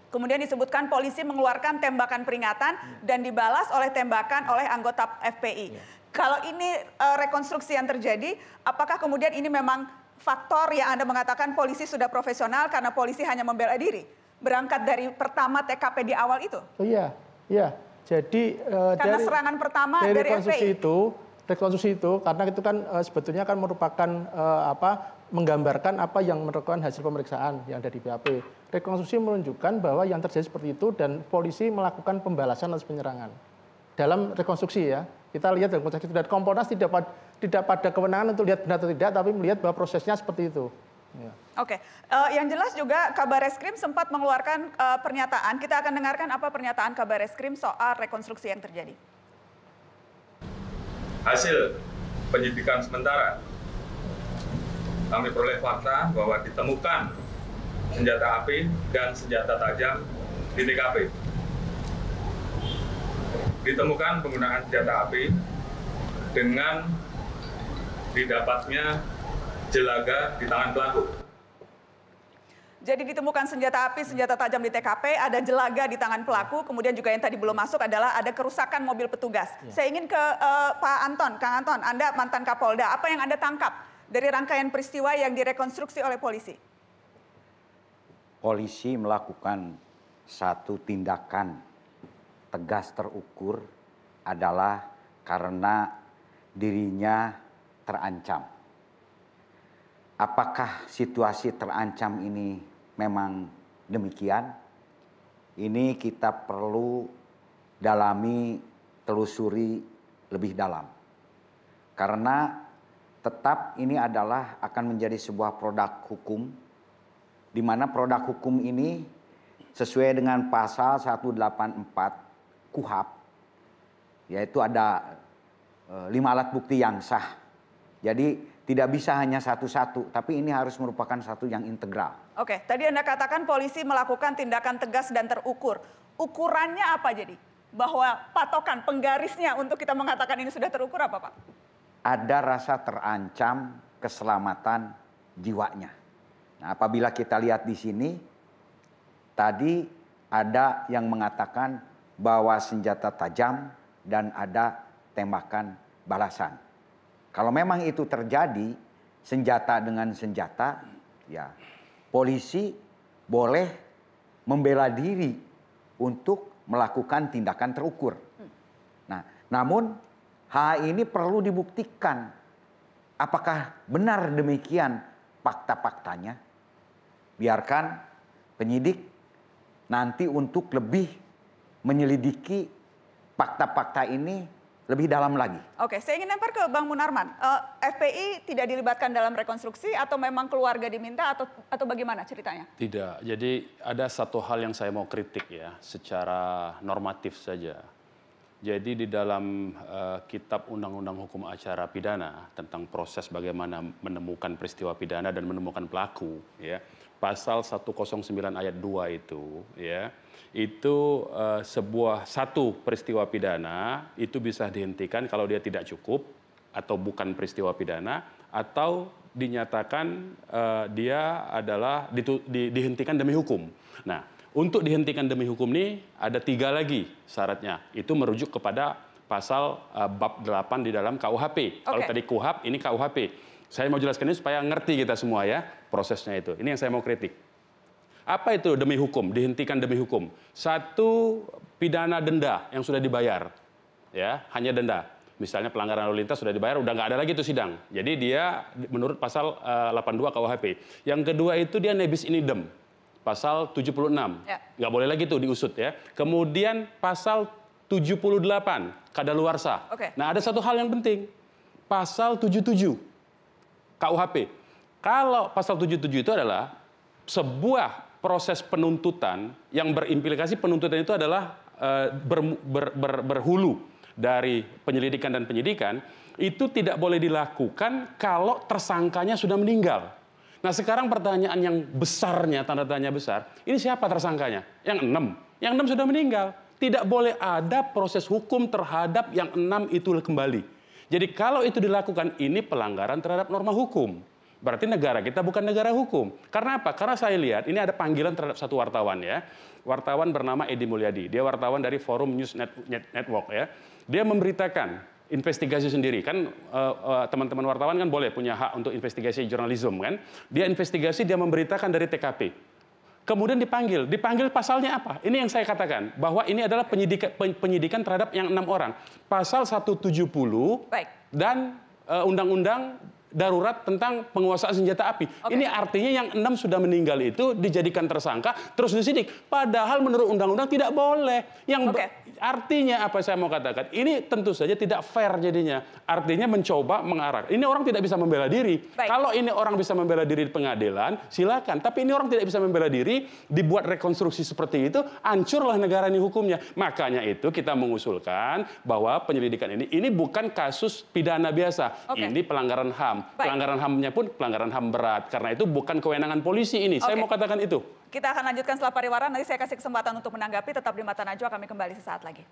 Speaker 1: Kemudian disebutkan polisi mengeluarkan tembakan peringatan dan dibalas oleh tembakan oleh anggota FPI. Kalau ini rekonstruksi yang terjadi, apakah kemudian ini memang faktor yang Anda mengatakan polisi sudah profesional karena polisi hanya membela diri? Berangkat dari pertama TKP di awal itu? Oh iya. Jadi karena serangan pertama dari rekonstruksi itu, karena itu kan sebetulnya kan merupakan menggambarkan apa yang merupakan hasil pemeriksaan yang ada di BAP. Rekonstruksi menunjukkan bahwa yang terjadi seperti itu dan polisi melakukan pembalasan atas penyerangan. Dalam rekonstruksi ya, kita lihat dalam konteks itu, dan Kompolnas tidak pada kewenangan untuk lihat benar atau tidak, tapi melihat bahwa prosesnya seperti itu. Oke, yang jelas juga Kabar Reskrim sempat mengeluarkan pernyataan. Kita akan dengarkan apa pernyataan Kabar Reskrim soal rekonstruksi yang terjadi.
Speaker 14: Hasil penyidikan sementara, kami peroleh fakta bahwa ditemukan senjata api dan senjata tajam di TKP. Ditemukan penggunaan senjata api dengan didapatnya jelaga di tangan pelaku. Jadi ditemukan senjata api, senjata tajam di TKP, ada jelaga di tangan pelaku, kemudian juga yang tadi belum masuk adalah ada kerusakan mobil petugas. Saya ingin ke Pak Anton, Kang Anton, Anda mantan Kapolda, apa yang Anda tangkap dari rangkaian peristiwa yang direkonstruksi oleh polisi?
Speaker 15: Polisi melakukan satu tindakan tegas terukur adalah karena dirinya terancam. Apakah situasi terancam ini memang demikian? Ini kita perlu dalami, telusuri lebih dalam. Karena tetap ini adalah akan menjadi sebuah produk hukum, di mana produk hukum ini sesuai dengan pasal 184 KUHP, yaitu ada 5 alat bukti yang sah. Jadi tidak bisa hanya satu-satu, tapi ini harus merupakan satu yang integral. Oke, tadi Anda katakan polisi melakukan tindakan tegas dan terukur. Ukurannya apa jadi?
Speaker 14: bahwa patokan penggarisnya untuk kita mengatakan ini sudah terukur apa Pak?
Speaker 15: Ada rasa terancam keselamatan jiwanya. Nah, apabila kita lihat di sini, tadi ada yang mengatakan bahwa senjata tajam dan ada tembakan balasan. Kalau memang itu terjadi, senjata dengan senjata, ya polisi boleh membela diri untuk melakukan tindakan terukur. Nah, namun hal ini perlu dibuktikan. Apakah benar demikian fakta-faktanya? Biarkan penyidik nanti untuk lebih menyelidiki fakta-fakta ini lebih dalam lagi.
Speaker 14: Oke, saya ingin lempar ke Bang Munarman. FPI tidak dilibatkan dalam rekonstruksi atau memang keluarga diminta atau bagaimana ceritanya?
Speaker 7: Tidak. Jadi ada satu hal yang saya mau kritik ya, secara normatif saja. Jadi di dalam kitab Undang-Undang Hukum Acara Pidana tentang proses bagaimana menemukan peristiwa pidana dan menemukan pelaku, ya, pasal 109 ayat 2 itu, ya, itu satu peristiwa pidana itu bisa dihentikan kalau dia tidak cukup atau bukan peristiwa pidana atau dinyatakan dia adalah dihentikan demi hukum. Nah, untuk dihentikan demi hukum ini ada 3 lagi syaratnya. Itu merujuk kepada pasal bab 8 di dalam KUHP. Kalau tadi KUHP, ini KUHP. Saya mau jelaskan ini supaya ngerti kita semua ya prosesnya itu. Ini yang saya mau kritik. Apa itu demi hukum? Dihentikan demi hukum. 1, pidana denda yang sudah dibayar, ya, hanya denda. Misalnya pelanggaran lalu lintas sudah dibayar, udah nggak ada lagi itu sidang. Jadi dia menurut pasal 82 KUHP. Yang kedua itu dia nebis in idem, pasal 76. Ya. Nggak boleh lagi tuh diusut ya. Kemudian pasal 78 kadaluarsa. Nah ada satu hal yang penting, pasal 77 KUHP. Kalau pasal 77 itu adalah sebuah proses penuntutan yang berimplikasi penuntutan itu adalah berhulu dari penyelidikan dan penyidikan, itu tidak boleh dilakukan kalau tersangkanya sudah meninggal. Nah sekarang pertanyaan yang besarnya, tanda tanya besar, ini siapa tersangkanya? Yang 6. Yang 6 sudah meninggal. Tidak boleh ada proses hukum terhadap yang 6 itu kembali. Jadi kalau itu dilakukan, ini pelanggaran terhadap norma hukum. Berarti negara kita bukan negara hukum. Karena apa? Karena saya lihat ini ada panggilan terhadap satu wartawan ya. Wartawan bernama Edi Mulyadi. Dia wartawan dari Forum News Network ya. Dia memberitakan investigasi sendiri. Kan teman-teman wartawan kan boleh punya hak untuk investigasi jurnalisme kan. Dia investigasi, dia memberitakan dari TKP. Kemudian dipanggil. Dipanggil pasalnya apa? Ini yang saya katakan. Bahwa ini adalah penyidikan terhadap yang 6 orang. Pasal 170 dan Undang-Undang Darurat tentang penguasaan senjata api. Ini artinya yang 6 sudah meninggal itu dijadikan tersangka terus disidik. Padahal menurut undang-undang tidak boleh. Yang artinya apa saya mau katakan? Ini tentu saja tidak fair jadinya. Artinya mencoba mengarah. Ini orang tidak bisa membela diri. Kalau ini orang bisa membela diri di pengadilan, silakan. Tapi ini orang tidak bisa membela diri, dibuat rekonstruksi seperti itu, hancurlah negara ini hukumnya. Makanya itu kita mengusulkan bahwa penyelidikan ini bukan kasus pidana biasa. Ini pelanggaran HAM. Pelanggaran HAM-nya pun pelanggaran HAM berat. Karena itu bukan kewenangan polisi ini. Saya mau katakan itu.
Speaker 14: Kita akan lanjutkan setelah pariwara. Nanti saya kasih kesempatan untuk menanggapi. Tetap di Mata Najwa, kami kembali sesaat lagi.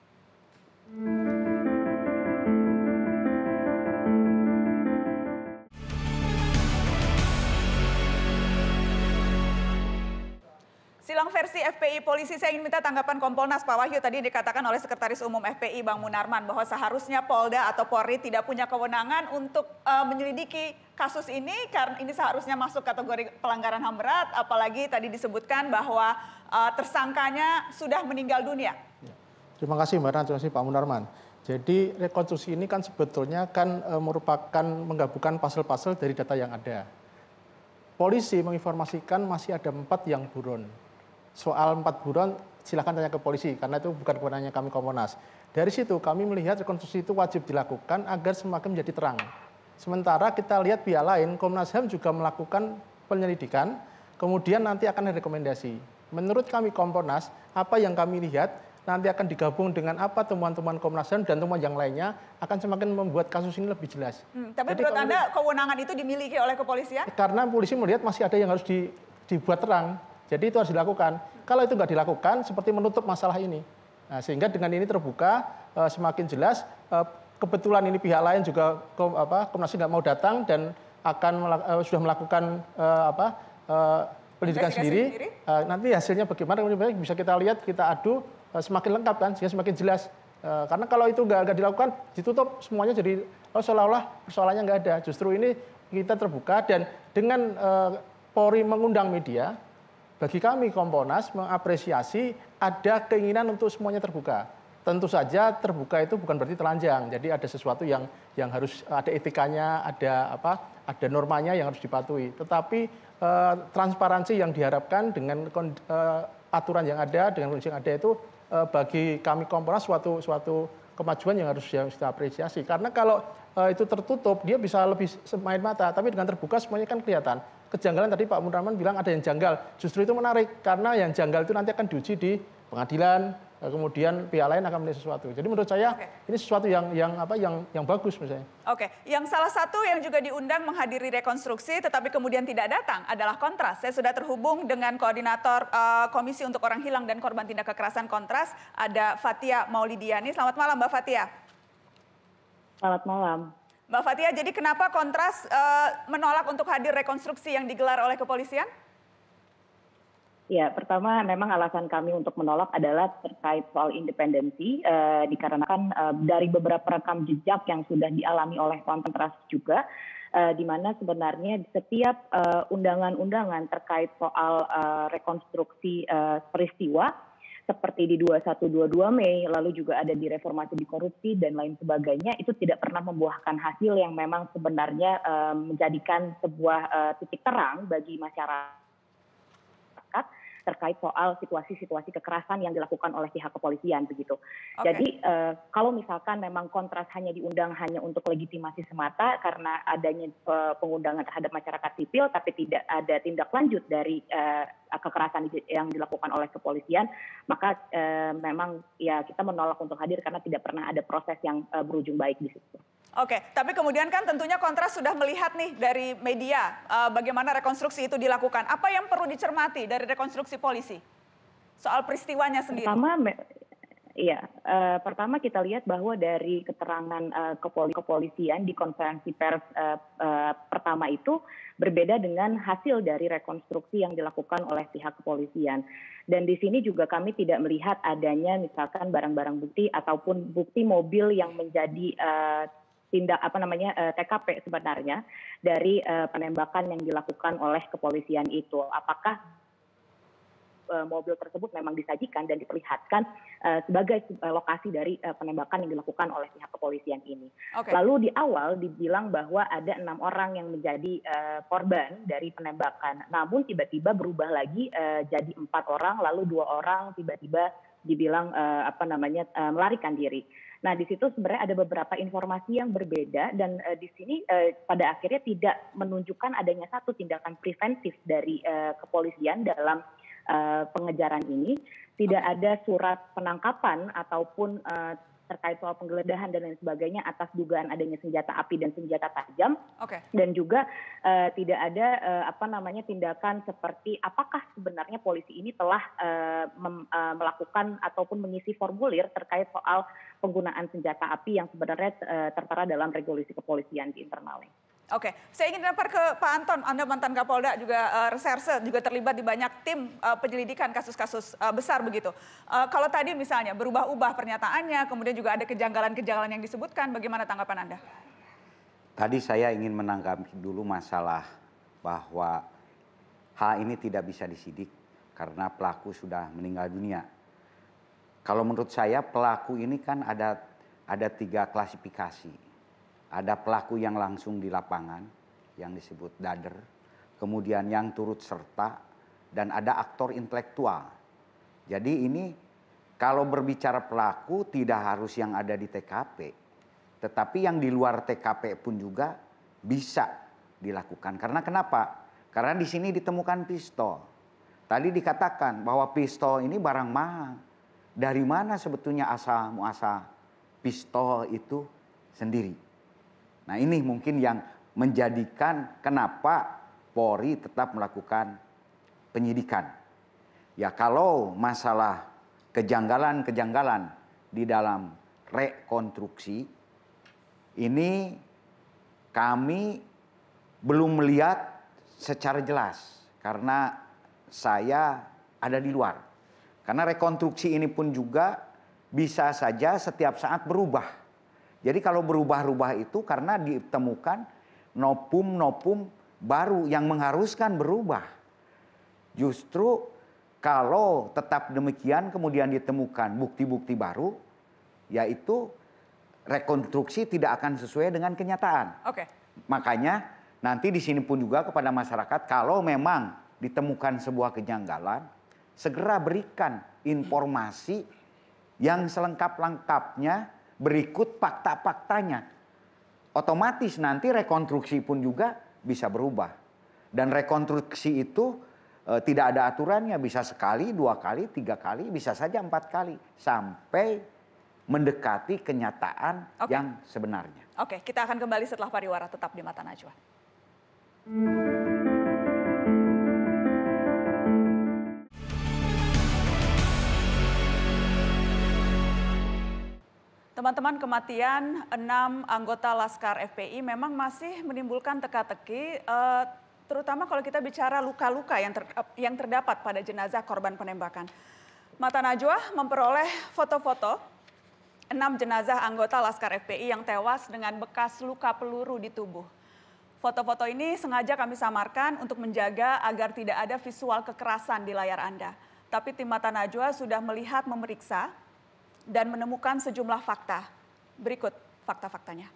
Speaker 14: Silang versi FPI polisi, saya ingin minta tanggapan Kompolnas Pak Wahyu. Tadi dikatakan oleh Sekretaris Umum FPI Bang Munarman bahwa seharusnya Polda atau Polri tidak punya kewenangan untuk menyelidiki kasus ini karena ini seharusnya masuk kategori pelanggaran HAM berat, apalagi tadi disebutkan bahwa tersangkanya sudah meninggal dunia.
Speaker 13: Terima kasih Mbak Nana, terima kasih Pak Munarman. Jadi rekonstruksi ini kan sebetulnya kan merupakan menggabungkan pasal-pasal dari data yang ada. Polisi menginformasikan masih ada 4 yang buron. Soal 4 buron silakan tanya ke polisi karena itu bukan kewenangannya kami Kompolnas. Dari situ kami melihat rekonstruksi itu wajib dilakukan agar semakin menjadi terang. Sementara kita lihat pihak lain, Komnas HAM juga melakukan penyelidikan, kemudian nanti akan ada rekomendasi. Menurut kami Kompolnas, apa yang kami lihat nanti akan digabung dengan apa temuan-temuan Komnas HAM dan temuan yang lainnya akan semakin membuat kasus ini lebih jelas.
Speaker 14: Tapi jadi, menurut Anda kewenangan itu dimiliki oleh kepolisian?
Speaker 13: Karena polisi melihat masih ada yang harus dibuat terang. Jadi itu harus dilakukan. Kalau itu nggak dilakukan, seperti menutup masalah ini. Nah, sehingga dengan ini terbuka semakin jelas. Kebetulan ini pihak lain juga Komnas nggak mau datang dan akan sudah melakukan pendidikan sendiri. Nanti hasilnya bagaimana bisa kita lihat, kita adu semakin lengkap kan, sehingga semakin jelas. Karena kalau itu nggak dilakukan, ditutup semuanya jadi seolah-olah persoalannya nggak ada. Justru ini kita terbuka dan dengan Polri mengundang media, bagi kami Kompolnas mengapresiasi ada keinginan untuk semuanya terbuka. Tentu saja terbuka itu bukan berarti telanjang. Jadi ada sesuatu yang harus ada etikanya, ada normanya yang harus dipatuhi. Tetapi transparansi yang diharapkan dengan aturan yang ada, dengan kondisi yang ada itu bagi kami Kompolnas suatu kemajuan yang harus kita apresiasi. Karena kalau itu tertutup, dia bisa lebih main mata. Tapi dengan terbuka semuanya kan kelihatan. Kejanggalan tadi Pak Munarman bilang ada yang janggal. Justru itu menarik karena yang janggal itu nanti akan diuji di pengadilan. Kemudian pihak lain akan menilai sesuatu. Jadi menurut saya ini sesuatu yang bagus misalnya.
Speaker 14: Oke, yang salah satu yang juga diundang menghadiri rekonstruksi tetapi kemudian tidak datang adalah Kontras. Saya sudah terhubung dengan koordinator Komisi untuk Orang Hilang dan Korban Tindak Kekerasan Kontras, ada Fathia Maulidiani. Selamat malam Mbak Fathia.
Speaker 16: Selamat malam.
Speaker 14: Mbak Fathia, jadi kenapa Kontras menolak untuk hadir rekonstruksi yang digelar oleh kepolisian?
Speaker 16: Ya, pertama memang alasan kami untuk menolak adalah terkait soal independensi, dikarenakan dari beberapa rekam jejak yang sudah dialami oleh Kontras juga, di mana sebenarnya setiap undangan-undangan terkait soal rekonstruksi peristiwa, seperti di 21-22 Mei, lalu juga ada di reformasi di korupsi dan lain sebagainya, itu tidak pernah membuahkan hasil yang memang sebenarnya menjadikan sebuah titik terang bagi masyarakat terkait soal situasi-situasi kekerasan yang dilakukan oleh pihak kepolisian begitu. Jadi kalau misalkan memang Kontras hanya diundang hanya untuk legitimasi semata karena adanya pengundangan terhadap masyarakat sipil tapi tidak ada tindak lanjut dari kekerasan yang dilakukan oleh kepolisian, maka memang ya kita menolak untuk hadir karena tidak pernah ada proses yang berujung baik di situ.
Speaker 14: Oke, tapi kemudian kan tentunya Kontras sudah melihat nih dari media bagaimana rekonstruksi itu dilakukan. Apa yang perlu dicermati dari rekonstruksi polisi soal peristiwanya sendiri?
Speaker 16: Pertama kita lihat bahwa dari keterangan kepolisian di konferensi pers pertama itu berbeda dengan hasil dari rekonstruksi yang dilakukan oleh pihak kepolisian. Dan di sini juga kami tidak melihat adanya misalkan barang-barang bukti ataupun bukti mobil yang menjadi TKP sebenarnya dari penembakan yang dilakukan oleh kepolisian itu. Apakah mobil tersebut memang disajikan dan diperlihatkan sebagai lokasi dari penembakan yang dilakukan oleh pihak kepolisian ini. Lalu di awal dibilang bahwa ada 6 orang yang menjadi korban dari penembakan. Namun tiba-tiba berubah lagi jadi 4 orang, lalu 2 orang tiba-tiba dibilang melarikan diri. Nah, di situ sebenarnya ada beberapa informasi yang berbeda dan di sini pada akhirnya tidak menunjukkan adanya satu tindakan preventif dari kepolisian dalam pengejaran ini. Tidak ada surat penangkapan ataupun terkait soal penggeledahan dan lain sebagainya atas dugaan adanya senjata api dan senjata tajam. Dan juga tidak ada tindakan seperti apakah sebenarnya polisi ini telah melakukan ataupun mengisi formulir terkait soal penggunaan senjata api yang sebenarnya tertera dalam regulasi kepolisian di internalnya.
Speaker 14: Oke, saya ingin lempar ke Pak Anton. Anda mantan Kapolda, juga reserse, juga terlibat di banyak tim penyelidikan kasus-kasus besar begitu. Kalau tadi misalnya berubah-ubah pernyataannya, kemudian juga ada kejanggalan-kejanggalan yang disebutkan, bagaimana tanggapan Anda?
Speaker 15: Tadi saya ingin menanggapi dulu masalah bahwa hal ini tidak bisa disidik karena pelaku sudah meninggal dunia. Kalau menurut saya pelaku ini kan ada 3 klasifikasi. Ada pelaku yang langsung di lapangan, yang disebut dader. Kemudian yang turut serta, dan ada aktor intelektual. Jadi ini kalau berbicara pelaku tidak harus yang ada di TKP. Tetapi yang di luar TKP pun juga bisa dilakukan. Karena kenapa? Karena di sini ditemukan pistol. Tadi dikatakan bahwa pistol ini barang mahal. Dari mana sebetulnya asal muasal pistol itu sendiri? Nah ini mungkin yang menjadikan kenapa Polri tetap melakukan penyidikan. Ya kalau masalah kejanggalan-kejanggalan di dalam rekonstruksi ini kami belum melihat secara jelas karena saya ada di luar. Karena rekonstruksi ini pun juga bisa saja setiap saat berubah. Jadi kalau berubah-ubah itu karena ditemukan nopum-nopum baru yang mengharuskan berubah. Justru kalau tetap demikian kemudian ditemukan bukti-bukti baru, yaitu rekonstruksi tidak akan sesuai dengan kenyataan.
Speaker 14: Oke.
Speaker 15: Makanya nanti di sini pun juga kepada masyarakat kalau memang ditemukan sebuah kejanggalan, segera berikan informasi yang selengkap-lengkapnya berikut fakta-faktanya. Otomatis nanti rekonstruksi pun juga bisa berubah. Dan rekonstruksi itu tidak ada aturannya, bisa sekali, 2 kali, 3 kali, bisa saja 4 kali. Sampai mendekati kenyataan yang sebenarnya.
Speaker 14: Oke, kita akan kembali setelah pariwara, tetap di Mata Najwa. Teman-teman, kematian 6 anggota Laskar FPI memang masih menimbulkan teka-teki, terutama kalau kita bicara luka-luka yang terdapat pada jenazah korban penembakan. Mata Najwa memperoleh foto-foto 6 jenazah anggota Laskar FPI yang tewas dengan bekas luka peluru di tubuh. Foto-foto ini sengaja kami samarkan untuk menjaga agar tidak ada visual kekerasan di layar Anda. Tapi tim Mata Najwa sudah melihat, memeriksa, dan menemukan sejumlah fakta. Berikut fakta-faktanya.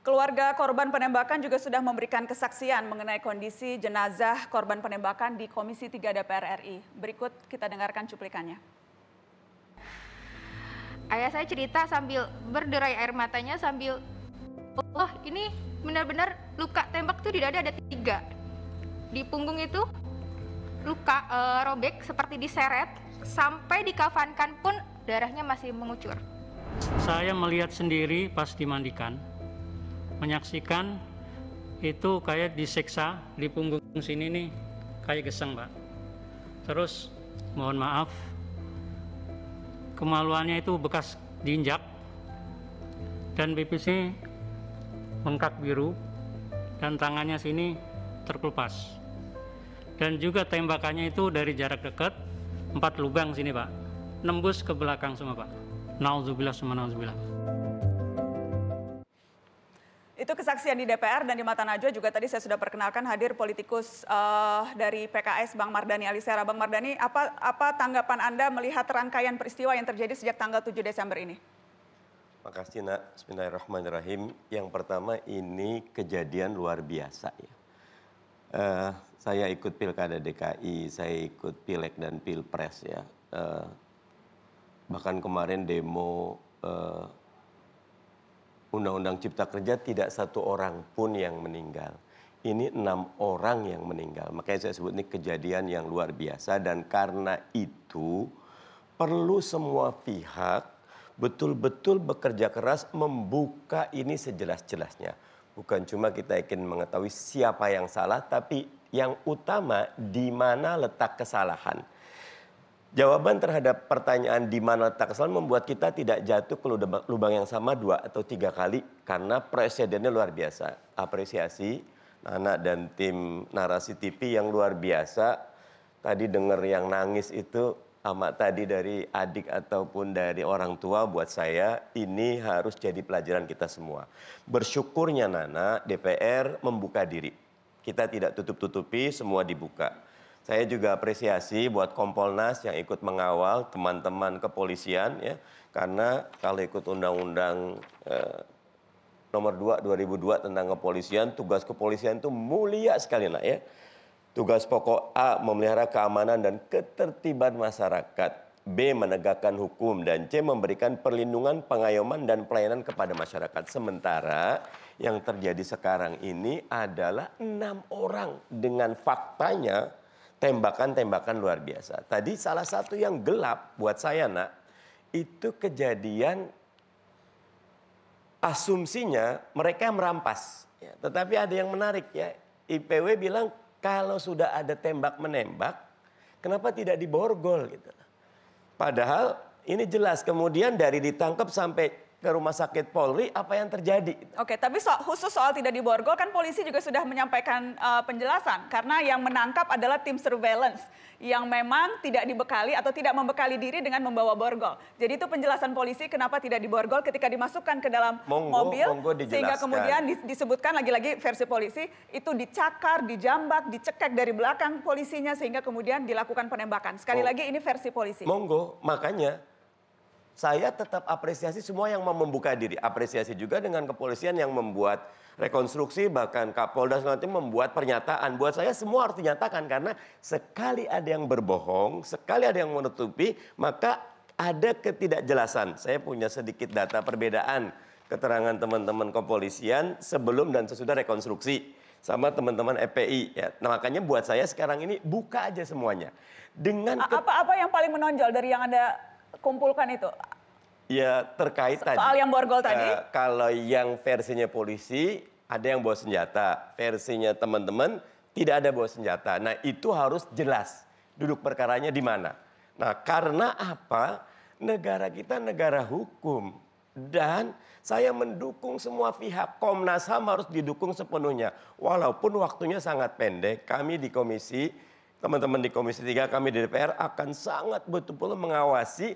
Speaker 14: Keluarga korban penembakan juga sudah memberikan kesaksian mengenai kondisi jenazah korban penembakan di Komisi 3 DPR RI. Berikut kita dengarkan cuplikannya.
Speaker 17: Ayah saya cerita sambil berderai air matanya sambil, oh ini benar-benar luka tembak tuh di dada ada 3. Di punggung itu luka robek seperti diseret, sampai dikafankan pun darahnya masih mengucur.
Speaker 18: Saya melihat sendiri pas dimandikan, menyaksikan itu kayak disiksa di punggung sini nih, kayak geseng Pak. Terus mohon maaf, kemaluannya itu bekas diinjak dan pipisnya bengkak biru dan tangannya sini terkelupas. Dan juga tembakannya itu dari jarak dekat 4 lubang sini Pak, nembus ke belakang semua Pak. Nauzubillah summa nauzubillah.
Speaker 14: Itu kesaksian di DPR dan di Mata Najwa juga tadi saya sudah perkenalkan hadir politikus dari PKS Bang Mardhani Alisera. Bang Mardhani, apa tanggapan Anda melihat rangkaian peristiwa yang terjadi sejak tanggal 7 Desember ini?
Speaker 19: Makasih Nak, bismillahirrahmanirrahim. Yang pertama ini kejadian luar biasa ya. Saya ikut Pilkada DKI, saya ikut Pileg dan Pilpres ya. Bahkan kemarin demo Undang-Undang Cipta Kerja tidak 1 orang pun yang meninggal. Ini 6 orang yang meninggal. Makanya saya sebut ini kejadian yang luar biasa. Dan karena itu perlu semua pihak betul-betul bekerja keras membuka ini sejelas-jelasnya. Bukan cuma kita ingin mengetahui siapa yang salah, tapi yang utama di mana letak kesalahan. Jawaban terhadap pertanyaan di mana letak kesalahan membuat kita tidak jatuh ke lubang yang sama 2 atau 3 kali karena presidennya luar biasa. Apresiasi Nana dan tim Narasi TV yang luar biasa. Tadi dengar yang nangis itu amat tadi dari adik ataupun dari orang tua, buat saya ini harus jadi pelajaran kita semua. Bersyukurnya Nana, DPR membuka diri. Kita tidak tutup-tutupi, semua dibuka. Saya juga apresiasi buat Kompolnas yang ikut mengawal, teman-teman kepolisian ya. Karena kalau ikut Undang-Undang nomor 2 2002 tentang kepolisian, tugas kepolisian itu mulia sekali nak ya. Tugas pokok A, memelihara keamanan dan ketertiban masyarakat. B, menegakkan hukum. Dan C, memberikan perlindungan, pengayoman, dan pelayanan kepada masyarakat. Sementara yang terjadi sekarang ini adalah 6 orang dengan faktanya tembakan-tembakan luar biasa. Tadi salah satu yang gelap buat saya nak, itu kejadian asumsinya mereka merampas. Ya, tetapi ada yang menarik ya, IPW bilang, kalau sudah ada tembak-menembak, kenapa tidak diborgol gitu. Padahal ini jelas kemudian dari ditangkap sampai ke rumah sakit Polri, apa yang terjadi?
Speaker 14: Oke, tapi khusus soal tidak diborgol kan polisi juga sudah menyampaikan penjelasan. Karena yang menangkap adalah tim surveillance yang memang tidak dibekali atau tidak membekali diri dengan membawa borgol. Jadi itu penjelasan polisi kenapa tidak diborgol ketika dimasukkan ke dalam mobil. Sehingga kemudian disebutkan lagi-lagi versi polisi, itu dicakar, dijambak, dicekek dari belakang polisinya sehingga kemudian dilakukan penembakan. Sekali lagi ini versi polisi.
Speaker 19: Monggo, makanya saya tetap apresiasi semua yang mau membuka diri. Apresiasi juga dengan kepolisian yang membuat rekonstruksi, bahkan Kapolda nanti membuat pernyataan. Buat saya semua harus dinyatakan karena sekali ada yang berbohong, sekali ada yang menutupi, maka ada ketidakjelasan. Saya punya sedikit data perbedaan keterangan teman-teman kepolisian sebelum dan sesudah rekonstruksi sama teman-teman FPI. Ya. Nah, makanya buat saya sekarang ini buka aja semuanya. Dengan
Speaker 14: apa yang paling menonjol dari yang Anda kumpulkan itu?
Speaker 19: Ya terkait tadi.
Speaker 14: Soal yang borgol tadi?
Speaker 19: Kalau yang versinya polisi ada yang bawa senjata. Versinya teman-teman tidak ada bawa senjata. Nah itu harus jelas duduk perkaranya di mana. Nah karena apa? Negara kita negara hukum. Dan saya mendukung semua pihak. Komnas HAM harus didukung sepenuhnya. Walaupun waktunya sangat pendek. Kami di komisi, teman-teman di Komisi 3, kami di DPR akan sangat betul-betul mengawasi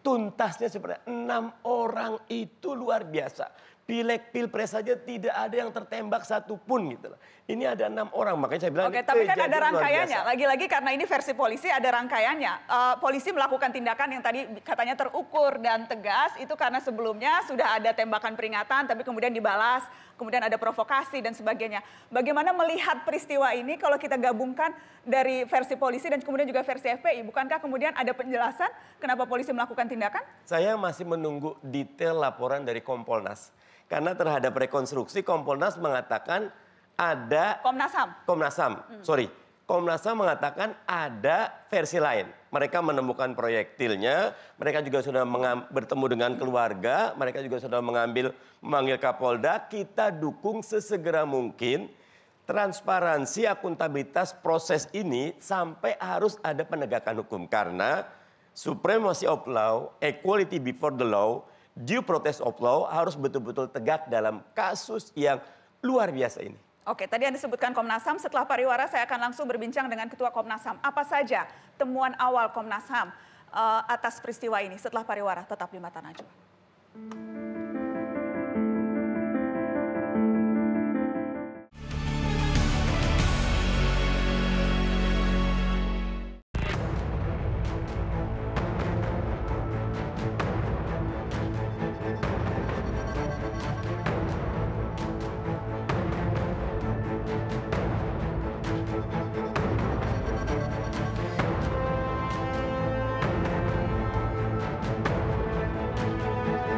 Speaker 19: tuntasnya seperti 6 orang itu luar biasa. Pileg pilpres saja tidak ada yang tertembak satupun gitu loh. Ini ada 6 orang, makanya saya bilang.
Speaker 14: Oke, tapi kan ada rangkaiannya. Lagi-lagi karena ini versi polisi ada rangkaiannya. Polisi melakukan tindakan yang tadi katanya terukur dan tegas itu karena sebelumnya sudah ada tembakan peringatan, tapi kemudian dibalas, kemudian ada provokasi dan sebagainya. Bagaimana melihat peristiwa ini kalau kita gabungkan dari versi polisi dan kemudian juga versi FPI? Bukankah kemudian ada penjelasan kenapa polisi melakukan tindakan? Saya masih menunggu detail laporan dari Kompolnas. Karena terhadap rekonstruksi Kompolnas mengatakan ada Komnas HAM. Komnas HAM mengatakan ada versi lain. Mereka menemukan proyektilnya, mereka juga sudah bertemu dengan keluarga, mereka juga sudah memanggil Kapolda. Kita dukung sesegera mungkin transparansi, akuntabilitas proses ini sampai harus ada penegakan hukum. Karena supremacy of law, equality before the law, due process of law harus betul-betul tegak dalam kasus yang luar biasa ini. Oke, tadi Anda sebutkan Komnas HAM. Setelah pariwara saya akan langsung berbincang dengan Ketua Komnas HAM. Apa saja temuan awal Komnas HAM atas peristiwa ini? Setelah pariwara, tetap di Mata Najwa.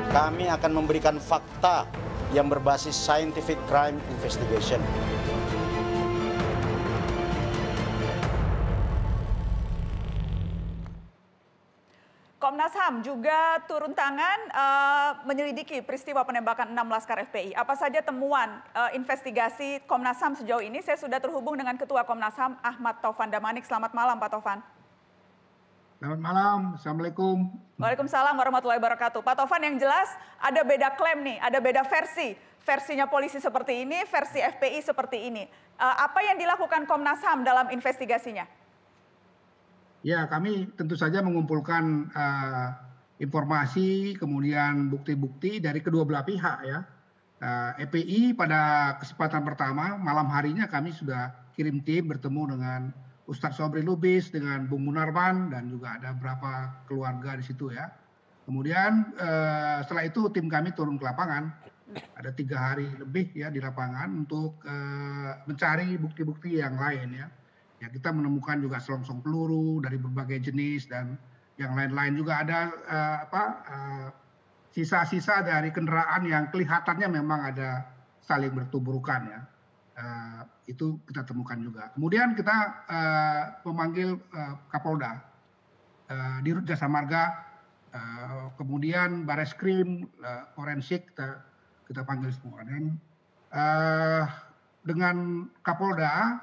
Speaker 4: Kami akan memberikan fakta yang berbasis scientific crime investigation.
Speaker 14: Komnas HAM juga turun tangan menyelidiki peristiwa penembakan 6 Laskar FPI. Apa saja temuan investigasi Komnas HAM sejauh ini? Saya sudah terhubung dengan Ketua Komnas HAM Ahmad Taufan Damanik. Selamat malam Pak Taufan.
Speaker 20: Selamat malam, Assalamualaikum.
Speaker 14: Waalaikumsalam warahmatullahi wabarakatuh. Pak Tovan, yang jelas ada beda klaim nih, ada beda versi. Versinya polisi seperti ini, versi FPI seperti ini. Apa yang dilakukan Komnas HAM dalam investigasinya?
Speaker 20: Ya, kami tentu saja mengumpulkan informasi, kemudian bukti-bukti dari kedua belah pihak ya. FPI pada kesempatan pertama, malam harinya kami sudah kirim tim bertemu dengan Ustadz Sobri Lubis, dengan Bung Munarman, dan juga ada beberapa keluarga di situ ya. Kemudian setelah itu tim kami turun ke lapangan, ada 3 hari lebih ya di lapangan untuk mencari bukti-bukti yang lain ya. Ya, kita menemukan juga selongsong peluru dari berbagai jenis dan yang lain-lain juga ada sisa-sisa dari kendaraan yang kelihatannya memang ada saling bertuburkan ya. Itu kita temukan juga. Kemudian kita memanggil Kapolda, Dirut Jasa Marga, kemudian Bareskrim, forensik kita panggil semua. Dan dengan Kapolda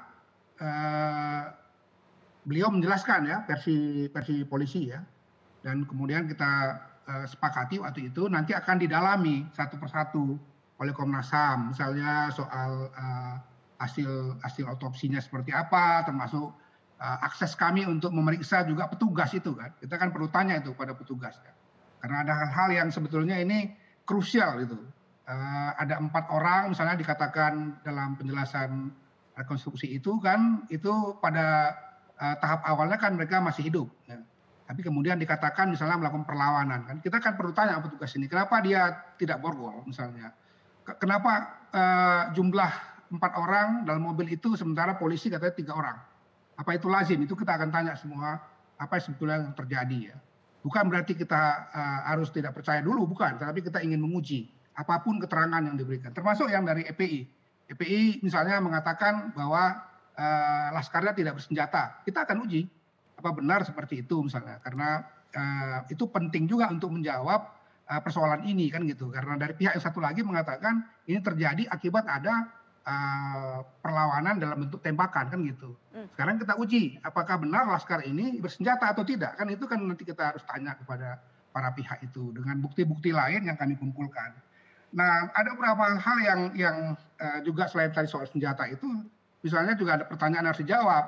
Speaker 20: beliau menjelaskan ya versi polisi ya. Dan kemudian kita sepakati waktu itu nanti akan didalami satu persatu oleh Komnas HAM, misalnya soal hasil otopsinya seperti apa, termasuk akses kami untuk memeriksa juga petugas itu kan. Kita kan perlu tanya itu pada petugas ya. Karena ada hal-hal yang sebetulnya ini krusial gitu. Ada 4 orang misalnya dikatakan dalam penjelasan rekonstruksi itu kan, itu pada tahap awalnya kan mereka masih hidup ya. Tapi kemudian dikatakan misalnya melakukan perlawanan kan, kita kan perlu tanya petugas ini kenapa dia tidak borgol misalnya, kenapa jumlah 4 orang dalam mobil itu sementara polisi katanya 3 orang, apa itu lazim? Itu kita akan tanya semua apa sebetulnya yang terjadi ya. Bukan berarti kita harus tidak percaya dulu, bukan, tapi kita ingin menguji apapun keterangan yang diberikan, termasuk yang dari FPI. FPI misalnya mengatakan bahwa laskarnya tidak bersenjata, kita akan uji apa benar seperti itu misalnya, karena itu penting juga untuk menjawab persoalan ini kan gitu, karena dari pihak yang satu lagi mengatakan ini terjadi akibat ada perlawanan dalam bentuk tembakan kan gitu. Sekarang kita uji apakah benar laskar ini bersenjata atau tidak, kan itu kan nanti kita harus tanya kepada para pihak itu dengan bukti-bukti lain yang kami kumpulkan. Nah, ada beberapa hal yang juga selain tadi soal senjata itu, misalnya juga ada pertanyaan harus dijawab.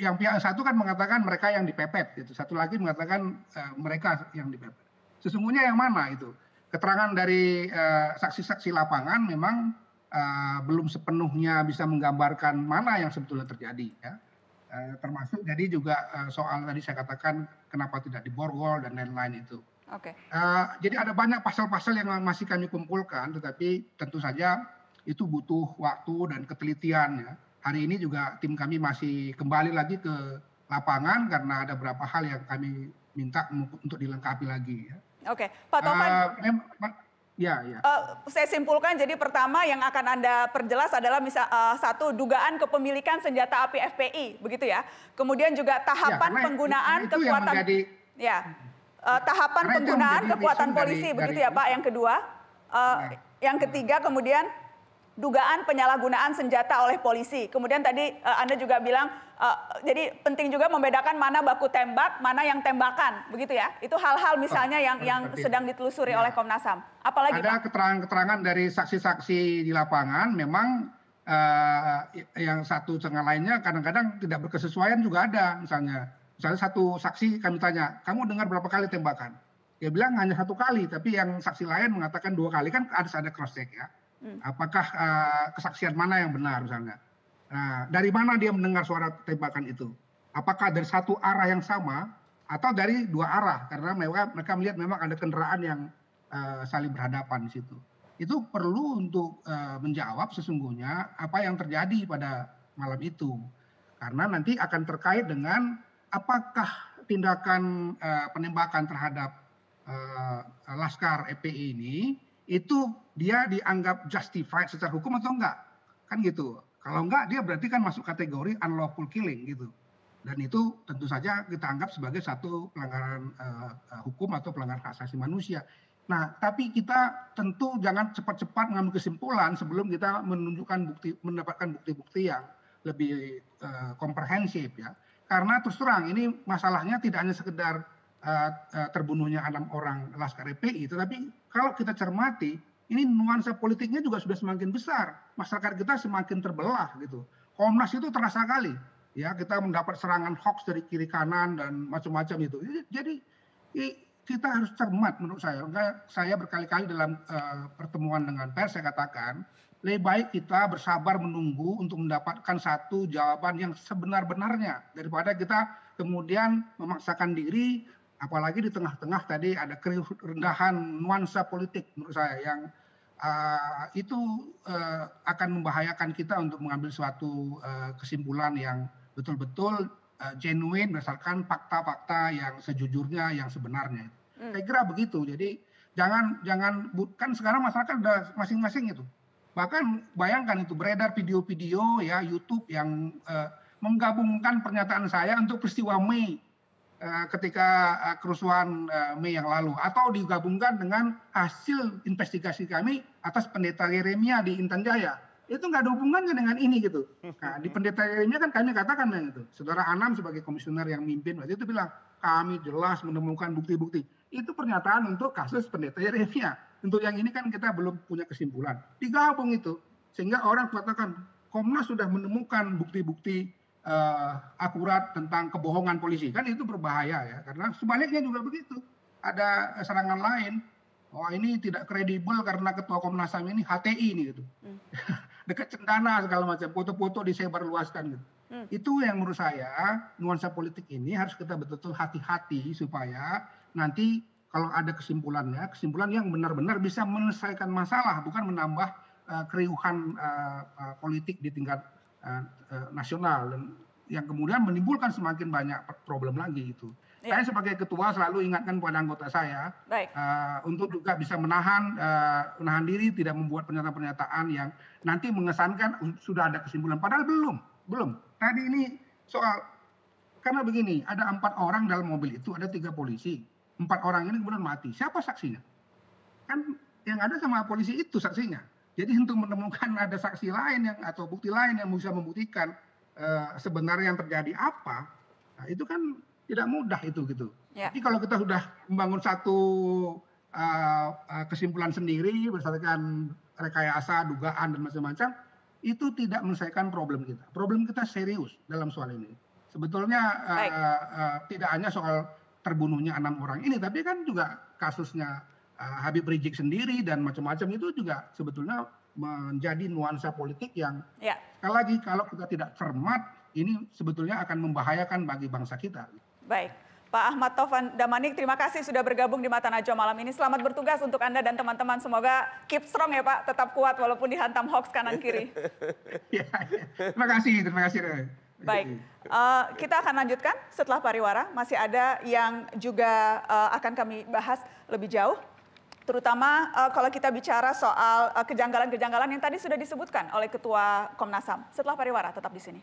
Speaker 20: Yang pihak satu kan mengatakan mereka yang dipepet, gitu. Satu lagi mengatakan mereka yang dipepet. Sesungguhnya yang mana itu? Keterangan dari saksi-saksi lapangan memang belum sepenuhnya bisa menggambarkan mana yang sebetulnya terjadi. Ya. Termasuk jadi juga soal tadi saya katakan kenapa tidak diborgol dan lain-lain itu.
Speaker 14: Oke.
Speaker 20: Jadi ada banyak pasal-pasal yang masih kami kumpulkan, tetapi tentu saja itu butuh waktu dan ketelitian ya. Hari ini juga tim kami masih kembali lagi ke lapangan karena ada beberapa hal yang kami minta untuk dilengkapi lagi ya.
Speaker 14: Oke, Pak Tovan.
Speaker 20: Ya.
Speaker 14: Saya simpulkan jadi pertama yang akan Anda perjelas adalah satu, dugaan kepemilikan senjata api FPI, begitu ya. Kemudian juga tahapan penggunaan kekuatan tahapan penggunaan kekuatan polisi, begitu ya Pak. Yang kedua, yang ketiga kemudian dugaan penyalahgunaan senjata oleh polisi. Kemudian tadi Anda juga bilang, jadi penting juga membedakan mana baku tembak, mana yang tembakan, begitu ya? Itu hal-hal misalnya yang sedang ditelusuri oleh Komnas HAM. Apalagi
Speaker 20: ada keterangan-keterangan dari saksi-saksi di lapangan, memang yang satu dengan lainnya kadang-kadang tidak berkesesuaian juga ada. Misalnya satu saksi kami tanya, kamu dengar berapa kali tembakan? Dia bilang hanya 1 kali, tapi yang saksi lain mengatakan 2 kali, kan harus ada cross check ya. Apakah kesaksian mana yang benar misalnya? Nah, dari mana dia mendengar suara tembakan itu? Apakah dari satu arah yang sama atau dari 2 arah? Karena mereka melihat memang ada kendaraan yang saling berhadapan di situ. Itu perlu untuk menjawab sesungguhnya apa yang terjadi pada malam itu. Karena nanti akan terkait dengan apakah tindakan penembakan terhadap laskar FPI ini itu dia dianggap justified secara hukum atau enggak, kan gitu. Kalau enggak, dia berarti kan masuk kategori unlawful killing gitu. Dan itu tentu saja kita anggap sebagai satu pelanggaran hukum atau pelanggaran hak asasi manusia. Nah, tapi kita tentu jangan cepat-cepat mengambil kesimpulan sebelum kita mendapatkan bukti-bukti yang lebih komprehensif ya. karena terus terang ini masalahnya tidak hanya sekedar terbunuhnya 6 orang Laskar FPI, tetapi kalau kita cermati ini nuansa politiknya juga sudah semakin besar. Masyarakat kita semakin terbelah gitu. Komnas itu terasa kali. Ya, kita mendapat serangan hoax dari kiri kanan dan macam-macam itu. Jadi kita harus cermat menurut saya. Saya berkali-kali dalam pertemuan dengan pers saya katakan, lebih baik kita bersabar menunggu untuk mendapatkan satu jawaban yang sebenar-benarnya daripada kita kemudian memaksakan diri, apalagi di tengah-tengah tadi ada kerendahan nuansa politik menurut saya yang itu akan membahayakan kita untuk mengambil suatu kesimpulan yang betul-betul genuine berdasarkan fakta-fakta yang sejujurnya, yang sebenarnya. Saya kira begitu. Jadi jangan kan sekarang masyarakat udah masing-masing itu. Bahkan bayangkan itu beredar video-video ya YouTube yang menggabungkan pernyataan saya untuk peristiwa Mei ketika kerusuhan Mei yang lalu, atau digabungkan dengan hasil investigasi kami atas Pendeta Yeremia di Intan Jaya. Itu nggak ada hubungannya dengan ini gitu. Nah, di Pendeta Yeremia kan kami katakan itu, Saudara Anam sebagai komisioner yang mimpin waktu itu bilang kami jelas menemukan bukti-bukti. Itu pernyataan untuk kasus Pendeta Yeremia. Untuk yang ini kan kita belum punya kesimpulan. Digabung itu sehingga orang katakan Komnas sudah menemukan bukti-bukti akurat tentang kebohongan polisi, kan itu berbahaya ya, karena sebaliknya juga begitu. Ada serangan lain, ini tidak kredibel karena ketua Komnas HAM ini HTI ini gitu. Dekat cendana segala macam, foto-foto disebarluaskan gitu. Itu yang menurut saya nuansa politik ini harus kita betul-betul hati-hati supaya nanti kalau ada kesimpulan yang benar-benar bisa menyelesaikan masalah, bukan menambah keriuhan politik di tingkat nasional dan yang kemudian menimbulkan semakin banyak problem lagi itu. Ya. Saya sebagai ketua selalu ingatkan kepada anggota saya untuk juga bisa menahan diri, tidak membuat pernyataan-pernyataan yang nanti mengesankan sudah ada kesimpulan. Padahal belum. Tadi ini soal karena begini, ada 4 orang dalam mobil itu, ada 3 polisi, 4 orang ini kemudian mati. Siapa saksinya? Kan yang ada sama polisi itu saksinya. Jadi untuk menemukan ada saksi lain yang atau bukti lain yang bisa membuktikan sebenarnya yang terjadi apa, nah itu kan tidak mudah itu gitu. Ya. Jadi kalau kita sudah membangun satu kesimpulan sendiri berdasarkan rekayasa, dugaan dan macam-macam, itu tidak menyelesaikan problem kita. Problem kita serius dalam soal ini. Sebetulnya tidak hanya soal terbunuhnya 6 orang ini, tapi kan juga kasusnya Habib Rizik sendiri dan macam-macam itu juga sebetulnya menjadi nuansa politik yang sekali lagi kalau kita tidak cermat ini sebetulnya akan membahayakan bagi bangsa kita. Baik,
Speaker 14: Pak Ahmad Taufan Damanik, terima kasih sudah bergabung di Mata Najwa malam ini. Selamat bertugas untuk Anda dan teman-teman. Semoga keep strong ya Pak, tetap kuat walaupun dihantam hoax kanan kiri.
Speaker 20: Terima kasih.
Speaker 14: Baik, kita akan lanjutkan setelah pariwara. Masih ada yang juga akan kami bahas lebih jauh. Terutama kalau kita bicara soal kejanggalan-kejanggalan yang tadi sudah disebutkan oleh Ketua Komnas HAM. Setelah pariwara, tetap di sini.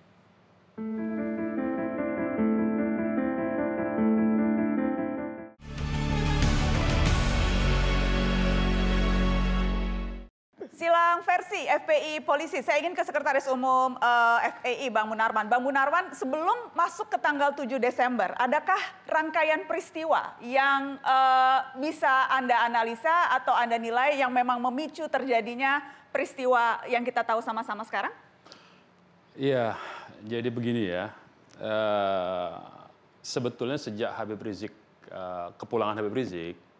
Speaker 14: Silang versi FPI polisi. Saya ingin ke Sekretaris Umum FPI, Bang Munarman. Bang Munarman, sebelum masuk ke tanggal 7 Desember, adakah rangkaian peristiwa yang bisa Anda analisa atau Anda nilai yang memang memicu terjadinya peristiwa yang kita tahu sama-sama sekarang?
Speaker 7: Iya, jadi begini ya. Sebetulnya sejak Habib Rizik, kepulangan Habib Rizik,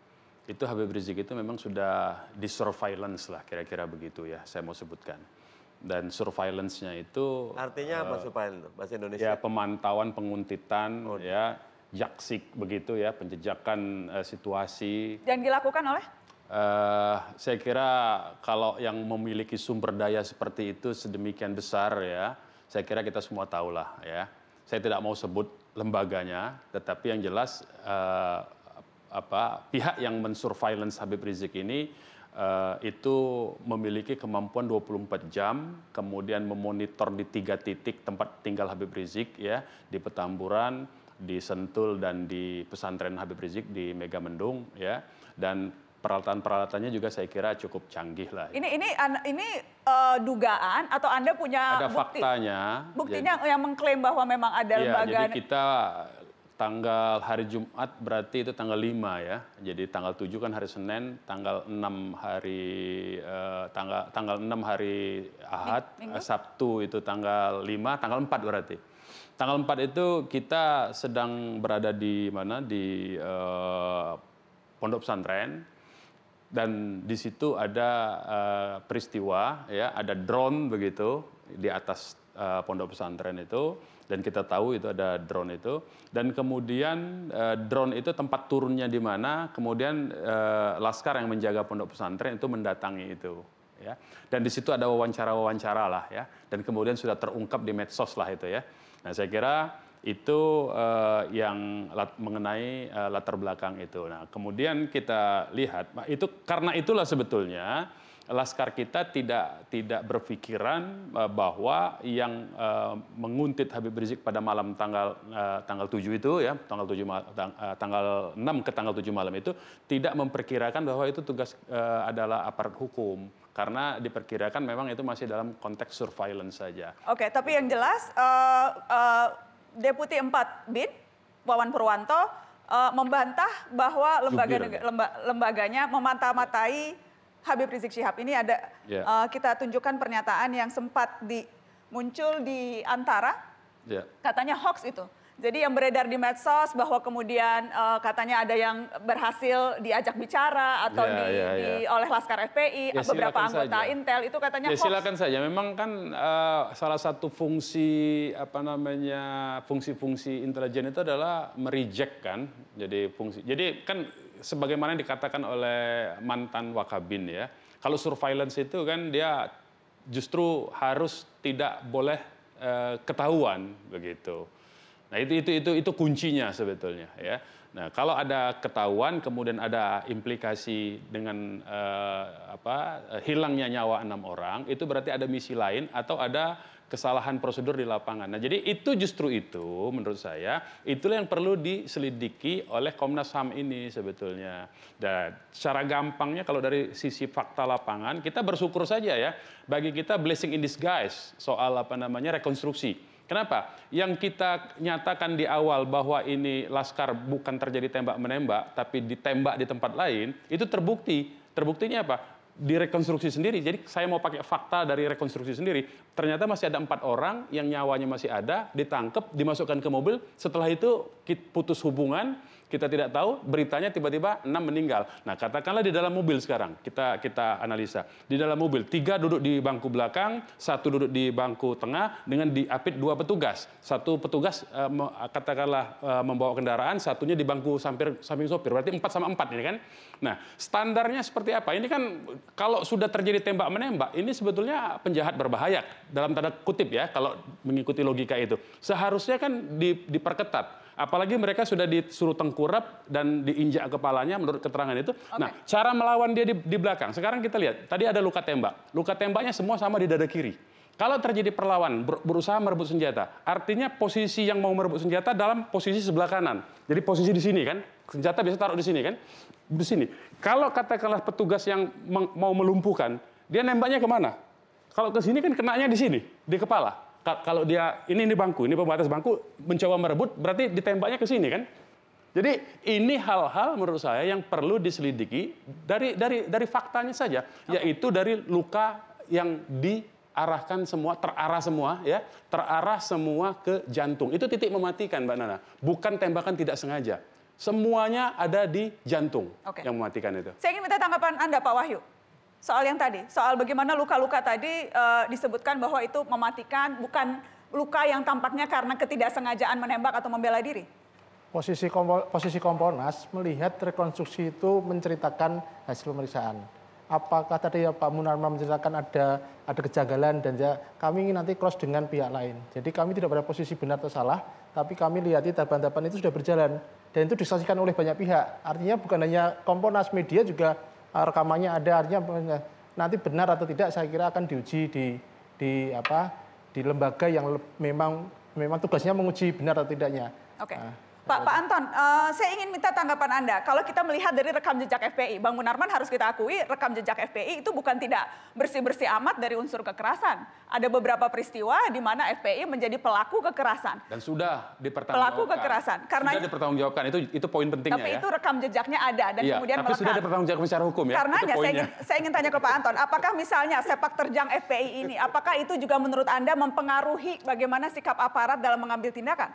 Speaker 7: itu Habib Rizik itu memang sudah di surveillance lah, kira-kira begitu ya, saya mau sebutkan. Dan surveillance-nya itu
Speaker 19: artinya apa surveillance bahasa Indonesia?
Speaker 7: Ya, pemantauan, penguntitan, ya, jaksik begitu ya, penjejakan situasi.
Speaker 14: Dan dilakukan oleh?
Speaker 7: Saya kira kalau yang memiliki sumber daya seperti itu sedemikian besar ya, saya kira kita semua tahulah ya. Saya tidak mau sebut lembaganya, tetapi yang jelas pihak yang mensurveillance Habib Rizik ini itu memiliki kemampuan 24 jam, kemudian memonitor di 3 titik tempat tinggal Habib Rizik ya, di Petamburan, di Sentul dan di pesantren Habib Rizik di Megamendung ya, dan peralatan-peralatannya juga saya kira cukup canggih lah.
Speaker 14: Ini dugaan atau Anda punya
Speaker 7: ada
Speaker 14: bukti?
Speaker 7: Faktanya.
Speaker 14: Buktinya yang mengklaim bahwa memang ada lembaga.
Speaker 7: Jadi kita tanggal hari Jumat berarti itu tanggal 5 ya. Jadi tanggal 7 kan hari Senin, tanggal 6 hari Ahad, Sabtu itu tanggal 5, tanggal 4 berarti. Tanggal 4 itu kita sedang berada di mana? Di pondok pesantren. Dan di situ ada peristiwa ya, ada drone begitu di atas pondok pesantren itu. Dan kita tahu itu ada drone itu, dan kemudian drone itu tempat turunnya di mana, kemudian laskar yang menjaga pondok pesantren itu mendatangi itu, ya. Dan di situ ada wawancara-wawancara lah, ya. Dan kemudian sudah terungkap di medsos lah itu, ya. Nah, saya kira itu yang mengenai latar belakang itu. Nah, kemudian kita lihat, itu karena itulah sebetulnya Laskar kita tidak berpikiran bahwa yang menguntit Habib Rizik pada malam tanggal 7 itu ya, tanggal 6 ke tanggal 7 malam itu tidak memperkirakan bahwa itu tugas adalah aparat hukum, karena diperkirakan memang itu masih dalam konteks surveillance saja.
Speaker 14: Oke, tapi yang jelas Deputi 4 BIN Wawan Purwanto membantah bahwa lembaganya memata-matai Habib Rizik Syihab. Ini ada kita tunjukkan pernyataan yang sempat muncul di Antara, katanya hoax itu. Jadi yang beredar di medsos bahwa kemudian katanya ada yang berhasil diajak bicara atau oleh Laskar FPI, beberapa anggota Intel, itu katanya hoax.
Speaker 7: Silakan saja. Memang kan salah satu fungsi fungsi intelijen itu adalah mereject kan. Jadi kan sebagaimana dikatakan oleh mantan Wakabin ya, kalau surveillance itu kan dia justru harus tidak boleh ketahuan begitu. Nah itu kuncinya sebetulnya ya. Nah kalau ada ketahuan kemudian ada implikasi dengan hilangnya nyawa 6 orang, itu berarti ada misi lain atau ada kesalahan prosedur di lapangan. Nah, jadi itu menurut saya itulah yang perlu diselidiki oleh Komnas HAM ini sebetulnya. Dan secara gampangnya kalau dari sisi fakta lapangan kita bersyukur saja ya, bagi kita blessing in disguise soal rekonstruksi. Kenapa? Yang kita nyatakan di awal bahwa ini Laskar bukan terjadi tembak-menembak tapi ditembak di tempat lain, itu terbukti. Terbuktinya apa? Direkonstruksi sendiri. Jadi saya mau pakai fakta dari rekonstruksi sendiri. Ternyata masih ada 4 orang yang nyawanya masih ada, ditangkap, dimasukkan ke mobil. Setelah itu putus hubungan, kita tidak tahu, beritanya tiba-tiba 6 meninggal. Nah, katakanlah di dalam mobil sekarang, kita analisa. Di dalam mobil, 3 duduk di bangku belakang, 1 duduk di bangku tengah, dengan diapit 2 petugas. 1 petugas katakanlah membawa kendaraan, satunya di bangku samping sopir. Berarti 4 sama 4 ini kan. Nah, standarnya seperti apa? Ini kan kalau sudah terjadi tembak-menembak, ini sebetulnya penjahat berbahaya. Dalam tanda kutip ya, kalau mengikuti logika itu. Seharusnya kan diperketat. Apalagi mereka sudah disuruh tengkurap dan diinjak kepalanya menurut keterangan itu. Okay. Nah, cara melawan dia di belakang. Sekarang kita lihat, tadi ada luka tembak. Luka tembaknya semua sama di dada kiri. Kalau terjadi perlawanan, berusaha merebut senjata, artinya posisi yang mau merebut senjata dalam posisi sebelah kanan. Jadi posisi di sini kan, senjata biasa taruh di sini kan, di sini. Kalau katakanlah petugas yang mau melumpuhkan, dia nembaknya kemana? Kalau ke sini kan kenanya di sini, di kepala. Kalau dia ini bangku, ini pembatas bangku, mencoba merebut, berarti ditembaknya ke sini kan. Jadi ini hal-hal menurut saya yang perlu diselidiki dari faktanya saja, yaitu dari luka yang diarahkan semua, terarah semua ke jantung. Itu titik mematikan, Mbak Nana. Bukan tembakan tidak sengaja. Semuanya ada di jantung yang mematikan itu.
Speaker 14: Saya ingin minta tanggapan Anda, Pak Wahyu. Soal yang tadi, soal bagaimana luka-luka tadi disebutkan bahwa itu mematikan, bukan luka yang tampaknya karena ketidaksengajaan menembak atau membela diri.
Speaker 13: Posisi Kompolnas melihat rekonstruksi itu menceritakan hasil pemeriksaan. Apakah tadi Pak Munarman menceritakan ada kejanggalan dan kami ingin nanti cross dengan pihak lain. Jadi kami tidak pada posisi benar atau salah, tapi kami lihat tahapan-tahapan itu sudah berjalan dan itu disaksikan oleh banyak pihak. Artinya bukan hanya Kompolnas, media juga rekamannya ada, artinya nanti benar atau tidak saya kira akan diuji di lembaga yang memang tugasnya menguji benar atau tidaknya.
Speaker 14: Pak Anton, saya ingin minta tanggapan Anda. Kalau kita melihat dari rekam jejak FPI, Bang Munarman harus kita akui rekam jejak FPI itu bukan tidak bersih-bersih amat dari unsur kekerasan. Ada beberapa peristiwa di mana FPI menjadi pelaku kekerasan.
Speaker 7: Dan sudah dipertanggungjawabkan.
Speaker 14: Pelaku kekerasan. Karena
Speaker 7: sudah dipertanggungjawabkan, itu poin pentingnya.
Speaker 14: Tapi
Speaker 7: ya.
Speaker 14: itu rekam jejaknya ada dan
Speaker 7: iya,
Speaker 14: kemudian
Speaker 7: tapi
Speaker 14: melekat.
Speaker 7: sudah dipertanggungjawabkan secara hukum ya.
Speaker 14: Karenanya saya ingin tanya ke Pak Anton, apakah misalnya sepak terjang FPI ini, apakah itu juga menurut Anda mempengaruhi bagaimana sikap aparat dalam mengambil tindakan?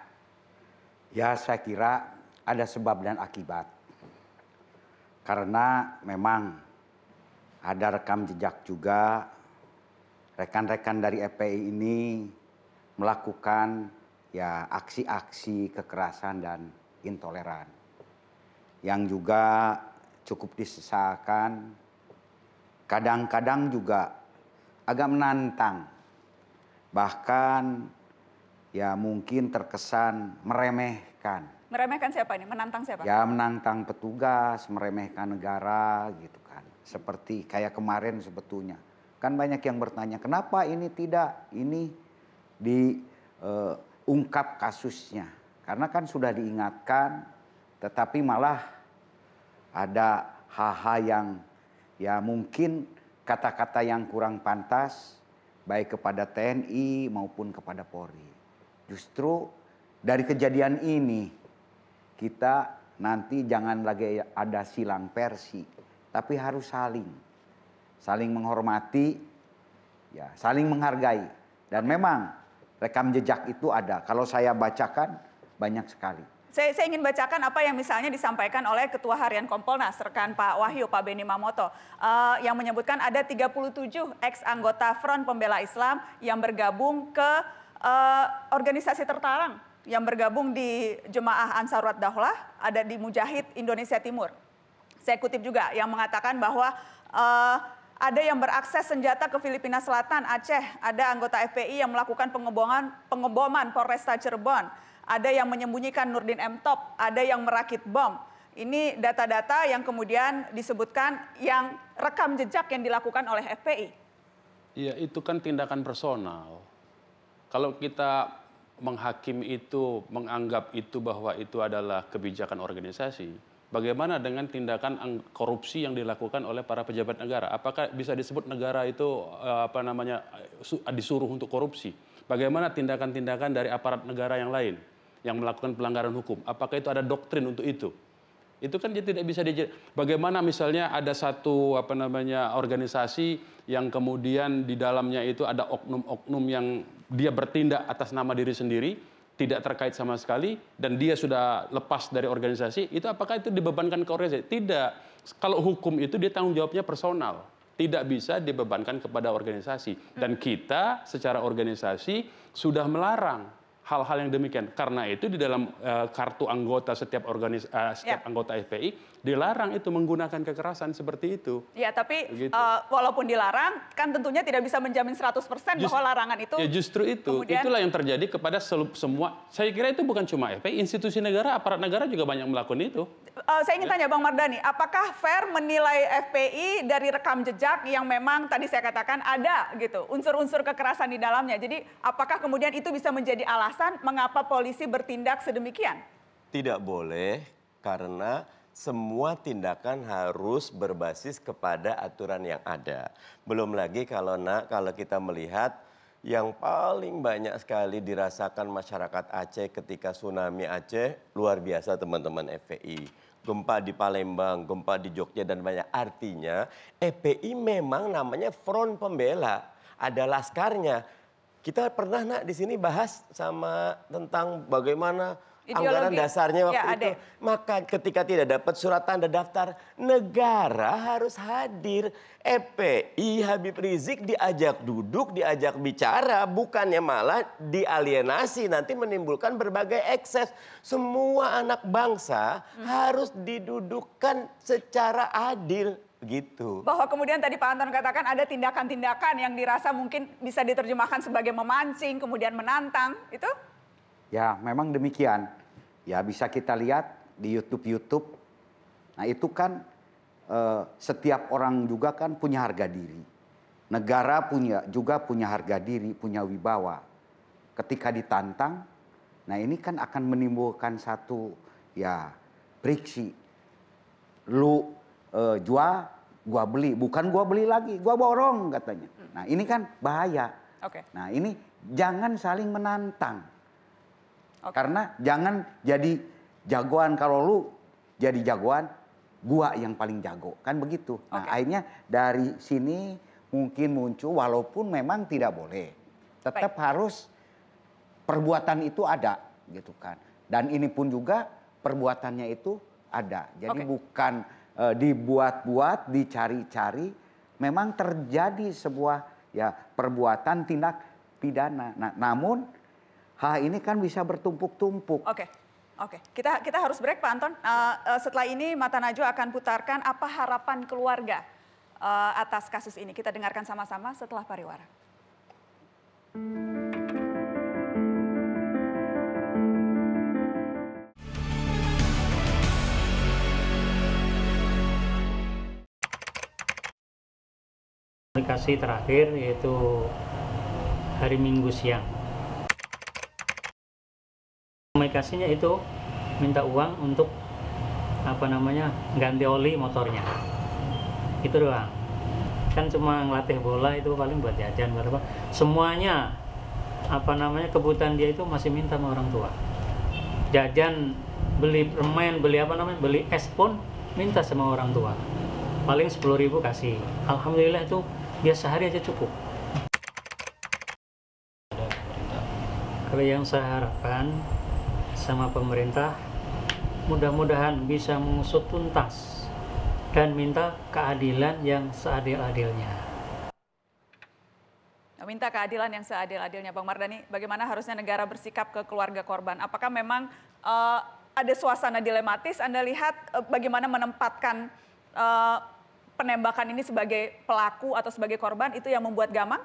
Speaker 15: Ya, saya kira ada sebab dan akibat. Karena memang ada rekam jejak juga, rekan-rekan dari FPI ini melakukan ya aksi-aksi kekerasan dan intoleran. Yang juga cukup disesalkan, kadang-kadang juga agak menantang. Bahkan ya mungkin terkesan meremehkan.
Speaker 14: Meremehkan siapa ini? Menantang siapa?
Speaker 15: Ya menantang petugas, meremehkan negara gitu kan. Seperti kayak kemarin sebetulnya. Kan banyak yang bertanya, kenapa ini tidak? Ini diungkap kasusnya. Karena kan sudah diingatkan, tetapi malah ada hal-hal yang ya mungkin kata-kata yang kurang pantas, baik kepada TNI maupun kepada Polri. Justru dari kejadian ini, kita nanti jangan lagi ada silang versi, tapi harus saling menghormati, ya, saling menghargai. Dan memang rekam jejak itu ada. Kalau saya bacakan banyak sekali.
Speaker 14: Saya ingin bacakan apa yang misalnya disampaikan oleh Ketua Harian Kompolnas, rekan Pak Wahyu, Pak Beni Mamoto, yang menyebutkan ada 37 ex-anggota Front Pembela Islam yang bergabung ke organisasi terlarang, yang bergabung di Jemaah Ansarut Daulah, ada di Mujahid Indonesia Timur. Saya kutip juga yang mengatakan bahwa ada yang berakses senjata ke Filipina Selatan, Aceh, ada anggota FPI yang melakukan pengeboman Polresta Cirebon, ada yang menyembunyikan Nurdin M. Top, ada yang merakit bom. Ini data-data yang kemudian disebutkan yang rekam jejak yang dilakukan oleh FPI.
Speaker 7: Iya, itu kan tindakan personal. Kalau kita menghakimi itu, menganggap itu bahwa itu adalah kebijakan organisasi, bagaimana dengan tindakan korupsi yang dilakukan oleh para pejabat negara? Apakah bisa disebut negara itu disuruh untuk korupsi? Bagaimana tindakan-tindakan dari aparat negara yang lain yang melakukan pelanggaran hukum? Apakah itu ada doktrin untuk itu? Itu kan tidak bisa bagaimana misalnya ada satu organisasi yang kemudian di dalamnya itu ada oknum-oknum yang dia bertindak atas nama diri sendiri, tidak terkait sama sekali, dan dia sudah lepas dari organisasi, itu apakah itu dibebankan ke organisasi? Tidak. Kalau hukum itu dia tanggung jawabnya personal, tidak bisa dibebankan kepada organisasi. Dan kita secara organisasi sudah melarang hal-hal yang demikian. Karena itu di dalam kartu anggota setiap anggota FPI dilarang itu menggunakan kekerasan seperti itu.
Speaker 14: Ya, tapi walaupun dilarang, kan tentunya tidak bisa menjamin 100% bahwa larangan itu.
Speaker 7: Ya justru itu, itulah yang terjadi kepada semua. Saya kira itu bukan cuma FPI, institusi negara, aparat negara juga banyak melakukan itu.
Speaker 14: Saya ingin tanya Bang Mardhani, apakah fair menilai FPI dari rekam jejak yang memang tadi saya katakan ada gitu unsur-unsur kekerasan di dalamnya? Jadi apakah kemudian itu bisa menjadi alasan mengapa polisi bertindak sedemikian?
Speaker 19: Tidak boleh, karena semua tindakan harus berbasis kepada aturan yang ada. Belum lagi kalau kita melihat yang paling banyak sekali dirasakan masyarakat Aceh ketika tsunami Aceh, luar biasa teman-teman FPI. Gempa di Palembang, gempa di Jogja, dan banyak. Artinya FPI memang namanya Front Pembela, ada laskarnya. Kita pernah di sini bahas tentang bagaimana anggaran dasarnya waktu itu. Maka ketika tidak dapat surat tanda daftar, negara harus hadir. FPI, Habib Rizik diajak duduk, diajak bicara, bukannya malah dialienasi, nanti menimbulkan berbagai ekses. Semua anak bangsa harus didudukkan secara adil. Gitu.
Speaker 14: Bahwa kemudian tadi Pak Anton katakan ada tindakan-tindakan yang dirasa mungkin bisa diterjemahkan sebagai memancing, kemudian menantang, itu?
Speaker 15: Ya, memang demikian. Ya, bisa kita lihat di YouTube. Nah, itu kan setiap orang juga kan punya harga diri. Negara juga punya harga diri, punya wibawa. Ketika ditantang, nah ini kan akan menimbulkan satu ya friksi. Lu jual, gua beli, bukan gua beli lagi, gua borong katanya. Nah ini kan bahaya. Nah ini jangan saling menantang. Karena jangan jadi jagoan, kalau lu jadi jagoan, gua yang paling jago, kan begitu. Nah akhirnya dari sini mungkin muncul, walaupun memang tidak boleh, tetap harus perbuatan itu ada gitu kan. Dan ini pun juga perbuatannya itu ada. Jadi bukan dibuat-buat, dicari-cari, memang terjadi sebuah ya perbuatan tindak pidana. Nah, namun hal ini kan bisa bertumpuk-tumpuk.
Speaker 14: Oke. Kita harus break Pak Anton. Setelah ini Mata Najwa akan putarkan apa harapan keluarga atas kasus ini. Kita dengarkan sama-sama setelah pariwara.
Speaker 18: Komunikasi terakhir yaitu hari Minggu siang. Komunikasinya itu minta uang untuk ganti oli motornya. Itu doang. Kan cuma ngelatih bola itu paling buat jajan buat apa. Semuanya kebutuhan dia itu masih minta sama orang tua. Jajan, beli permen, beli es pun minta sama orang tua. Paling 10.000 kasih. Alhamdulillah itu dia sehari aja cukup. Kalau yang saya harapkan sama pemerintah, mudah-mudahan bisa mengusut tuntas dan minta keadilan yang seadil-adilnya.
Speaker 14: Minta keadilan yang seadil-adilnya. Bang Mardhani, bagaimana harusnya negara bersikap ke keluarga korban? Apakah memang ada suasana dilematis? Anda lihat bagaimana menempatkan penembakan ini sebagai pelaku atau sebagai korban itu yang membuat gamang?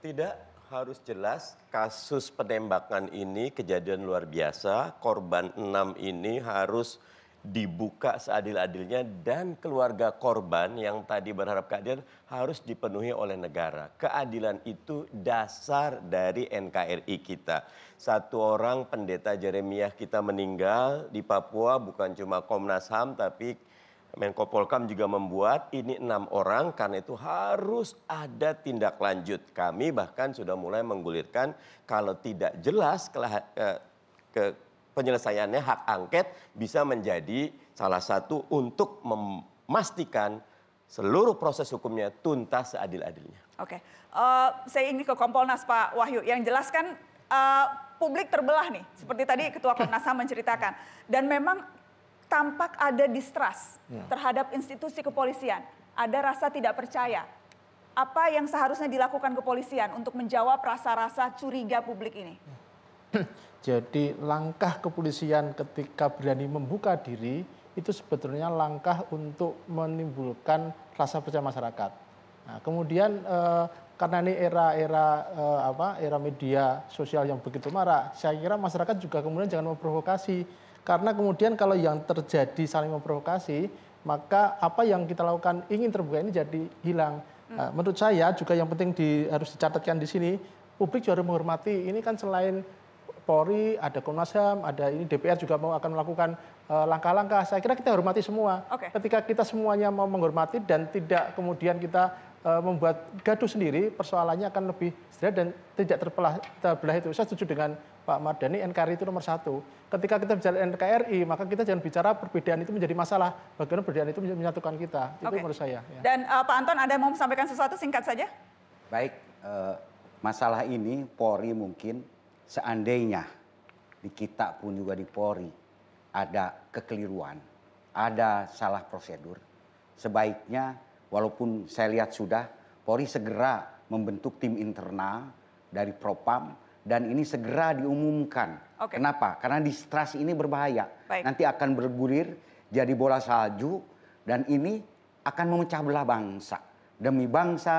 Speaker 19: Tidak, harus jelas kasus penembakan ini kejadian luar biasa. Korban 6 ini harus dibuka seadil-adilnya dan keluarga korban yang tadi berharap keadilan harus dipenuhi oleh negara. Keadilan itu dasar dari NKRI kita. Satu orang pendeta Jeremiah kita meninggal di Papua, bukan cuma Komnas HAM tapi Menko Polkam juga membuat ini 6 orang, karena itu harus ada tindak lanjut. Kami bahkan sudah mulai menggulirkan kalau tidak jelas penyelesaiannya hak angket bisa menjadi salah satu untuk memastikan seluruh proses hukumnya tuntas seadil-adilnya.
Speaker 14: Saya ingin ke Kompolnas Pak Wahyu. Yang jelas kan publik terbelah nih, seperti tadi Ketua Komnas HAM menceritakan. Dan memang tampak ada distrust terhadap institusi kepolisian. Ada rasa tidak percaya. Apa yang seharusnya dilakukan kepolisian untuk menjawab rasa-rasa curiga publik ini?
Speaker 13: Jadi langkah kepolisian ketika berani membuka diri itu sebetulnya langkah untuk menimbulkan rasa percaya masyarakat. Nah, kemudian karena ini era media sosial yang begitu marak, saya kira masyarakat juga kemudian jangan memprovokasi. Karena kemudian kalau yang terjadi saling memprovokasi, maka apa yang kita lakukan ingin terbuka ini jadi hilang. Nah, menurut saya juga yang penting harus dicatatkan di sini, publik juga harus menghormati. Ini kan selain Polri, ada Komnas HAM, ada ini DPR juga akan melakukan langkah-langkah. Saya kira kita hormati semua. Ketika kita semuanya mau menghormati dan tidak kemudian kita membuat gaduh sendiri, persoalannya akan lebih sederhana dan tidak terbelah itu. Saya setuju dengan Pak Mardhani, NKRI itu nomor 1. Ketika kita bicara NKRI, maka kita jangan bicara perbedaan itu menjadi masalah. Bagaimana perbedaan itu menyatukan kita. Itu menurut saya. Ya.
Speaker 14: Dan Pak Anton, Anda mau sampaikan sesuatu singkat saja?
Speaker 15: Baik, masalah ini Polri mungkin seandainya di kita pun juga di Polri ada kekeliruan, ada salah prosedur. Sebaiknya walaupun saya lihat sudah, Polri segera membentuk tim internal dari Propam dan ini segera diumumkan. Kenapa? Karena distrust ini berbahaya. Nanti akan bergulir jadi bola salju dan ini akan memecah belah bangsa,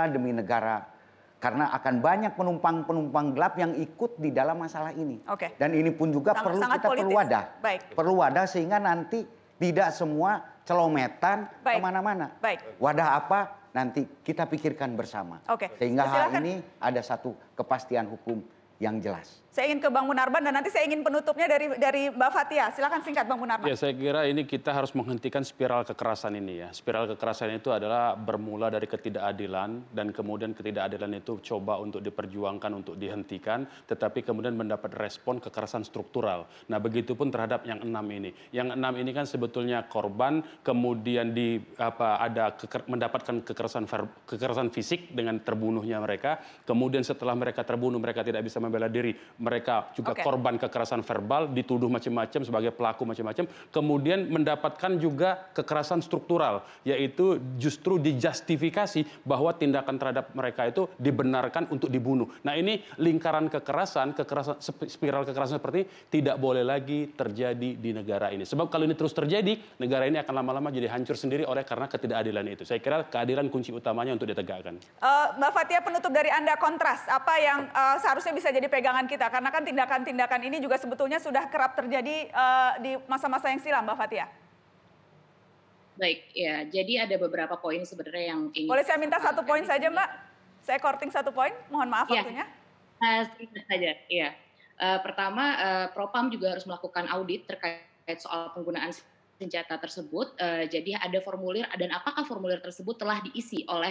Speaker 15: demi negara. Karena akan banyak penumpang-penumpang gelap yang ikut di dalam masalah ini. Dan ini pun juga perlu perlu wadah sehingga nanti tidak semua celometan kemana-mana. Wadah apa nanti kita pikirkan bersama. Sehingga hal ini ada satu kepastian hukum yang jelas.
Speaker 14: Saya ingin ke Bang Munarban dan nanti saya ingin penutupnya dari Mbak Fathia. Silakan singkat Bang Munarban.
Speaker 7: Ya, saya kira ini kita harus menghentikan spiral kekerasan ini ya. Spiral kekerasan itu adalah bermula dari ketidakadilan dan kemudian ketidakadilan itu coba untuk diperjuangkan, untuk dihentikan, tetapi kemudian mendapat respon kekerasan struktural. Nah, begitupun terhadap yang 6 ini. Yang 6 ini kan sebetulnya korban, kemudian mendapatkan kekerasan fisik dengan terbunuhnya mereka, kemudian setelah mereka terbunuh mereka tidak bisa membela diri. Mereka juga korban kekerasan verbal, dituduh macam-macam sebagai pelaku macam-macam, kemudian mendapatkan juga kekerasan struktural, yaitu justru dijustifikasi bahwa tindakan terhadap mereka itu dibenarkan untuk dibunuh. Nah, ini lingkaran kekerasan, spiral kekerasan seperti ini tidak boleh lagi terjadi di negara ini. Sebab kalau ini terus terjadi, negara ini akan lama-lama jadi hancur sendiri karena ketidakadilan itu. Saya kira keadilan kunci utamanya untuk ditegakkan.
Speaker 14: Mbak Fathia, penutup dari Anda kontras, apa yang seharusnya bisa jadi pegangan kita? Karena kan tindakan-tindakan ini juga sebetulnya sudah kerap terjadi di masa-masa yang silam, Mbak Fathia.
Speaker 21: Baik, ya. Jadi ada beberapa poin sebenarnya yang ingin...
Speaker 14: Boleh saya minta 1 poin saja, Mbak? Saya korting 1 poin. Mohon maaf waktunya.
Speaker 21: Sedikit saja, iya. Pertama, Propam juga harus melakukan audit terkait soal penggunaan senjata tersebut. Jadi ada formulir, dan apakah formulir tersebut telah diisi oleh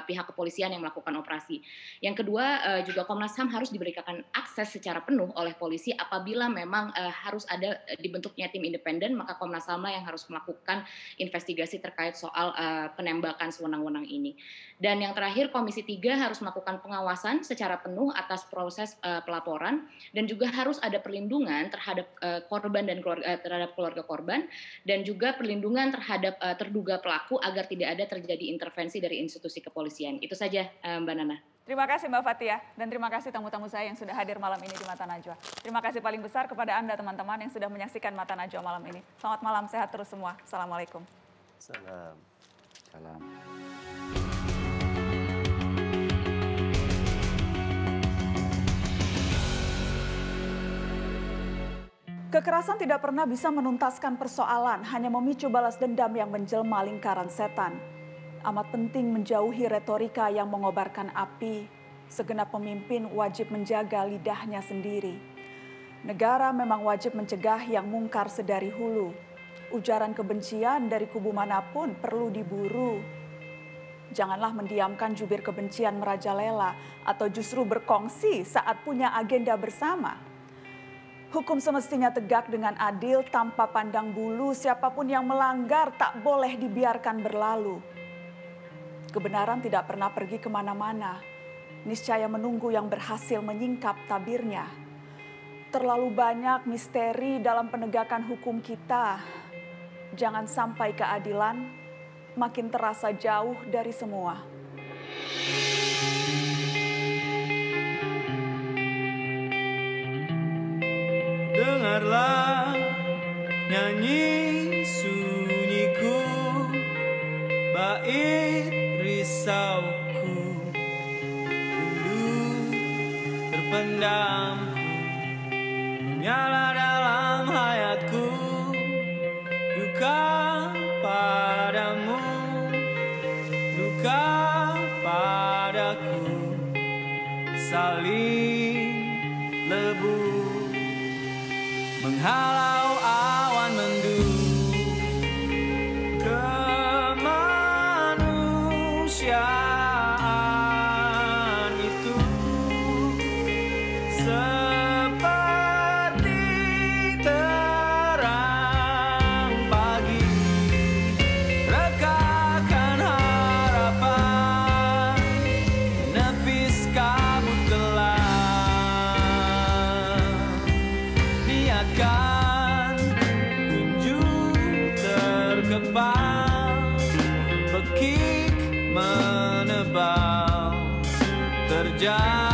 Speaker 21: pihak kepolisian yang melakukan operasi. Yang kedua, juga Komnas HAM harus diberikan akses secara penuh oleh polisi apabila memang harus ada dibentuknya tim independen, maka Komnas HAM lah yang harus melakukan investigasi terkait soal penembakan sewenang-wenang ini. Dan yang terakhir, Komisi 3 harus melakukan pengawasan secara penuh atas proses pelaporan, dan juga harus ada perlindungan terhadap korban dan terhadap keluarga korban, dan juga perlindungan terhadap terduga pelaku agar tidak ada terjadi intervensi dari institusi kepolisian. Itu saja, Mbak Nana.
Speaker 14: Terima kasih Mbak Fathia, dan terima kasih tamu-tamu saya yang sudah hadir malam ini di Mata Najwa. Terima kasih paling besar kepada Anda teman-teman yang sudah menyaksikan Mata Najwa malam ini. Selamat malam, sehat terus semua. Assalamualaikum.
Speaker 15: Salam.
Speaker 1: Kekerasan tidak pernah bisa menuntaskan persoalan, hanya memicu balas dendam yang menjelma lingkaran setan. Amat penting menjauhi retorika yang mengobarkan api. Segenap pemimpin wajib menjaga lidahnya sendiri. Negara memang wajib mencegah yang mungkar sedari hulu. Ujaran kebencian dari kubu manapun perlu diburu. Janganlah mendiamkan jubir kebencian merajalela atau justru berkongsi saat punya agenda bersama. Hukum semestinya tegak dengan adil tanpa pandang bulu. Siapapun yang melanggar tak boleh dibiarkan berlalu. Kebenaran tidak pernah pergi kemana-mana. Niscaya menunggu yang berhasil menyingkap tabirnya. Terlalu banyak misteri dalam penegakan hukum kita. Jangan sampai keadilan makin terasa jauh dari semua.
Speaker 22: Dengarlah nyanyi sunyiku, bait risauku, rindu terpendamku, menyala dalam hayatku, duka padamu, duka padaku, saling lebu menghalau awan mendung. Kemanusiaan itu seperti terang pagi, rekakan harapan, menepis kabut gelap. Niatkan kunjung terkepal, bekik menebal terjadi.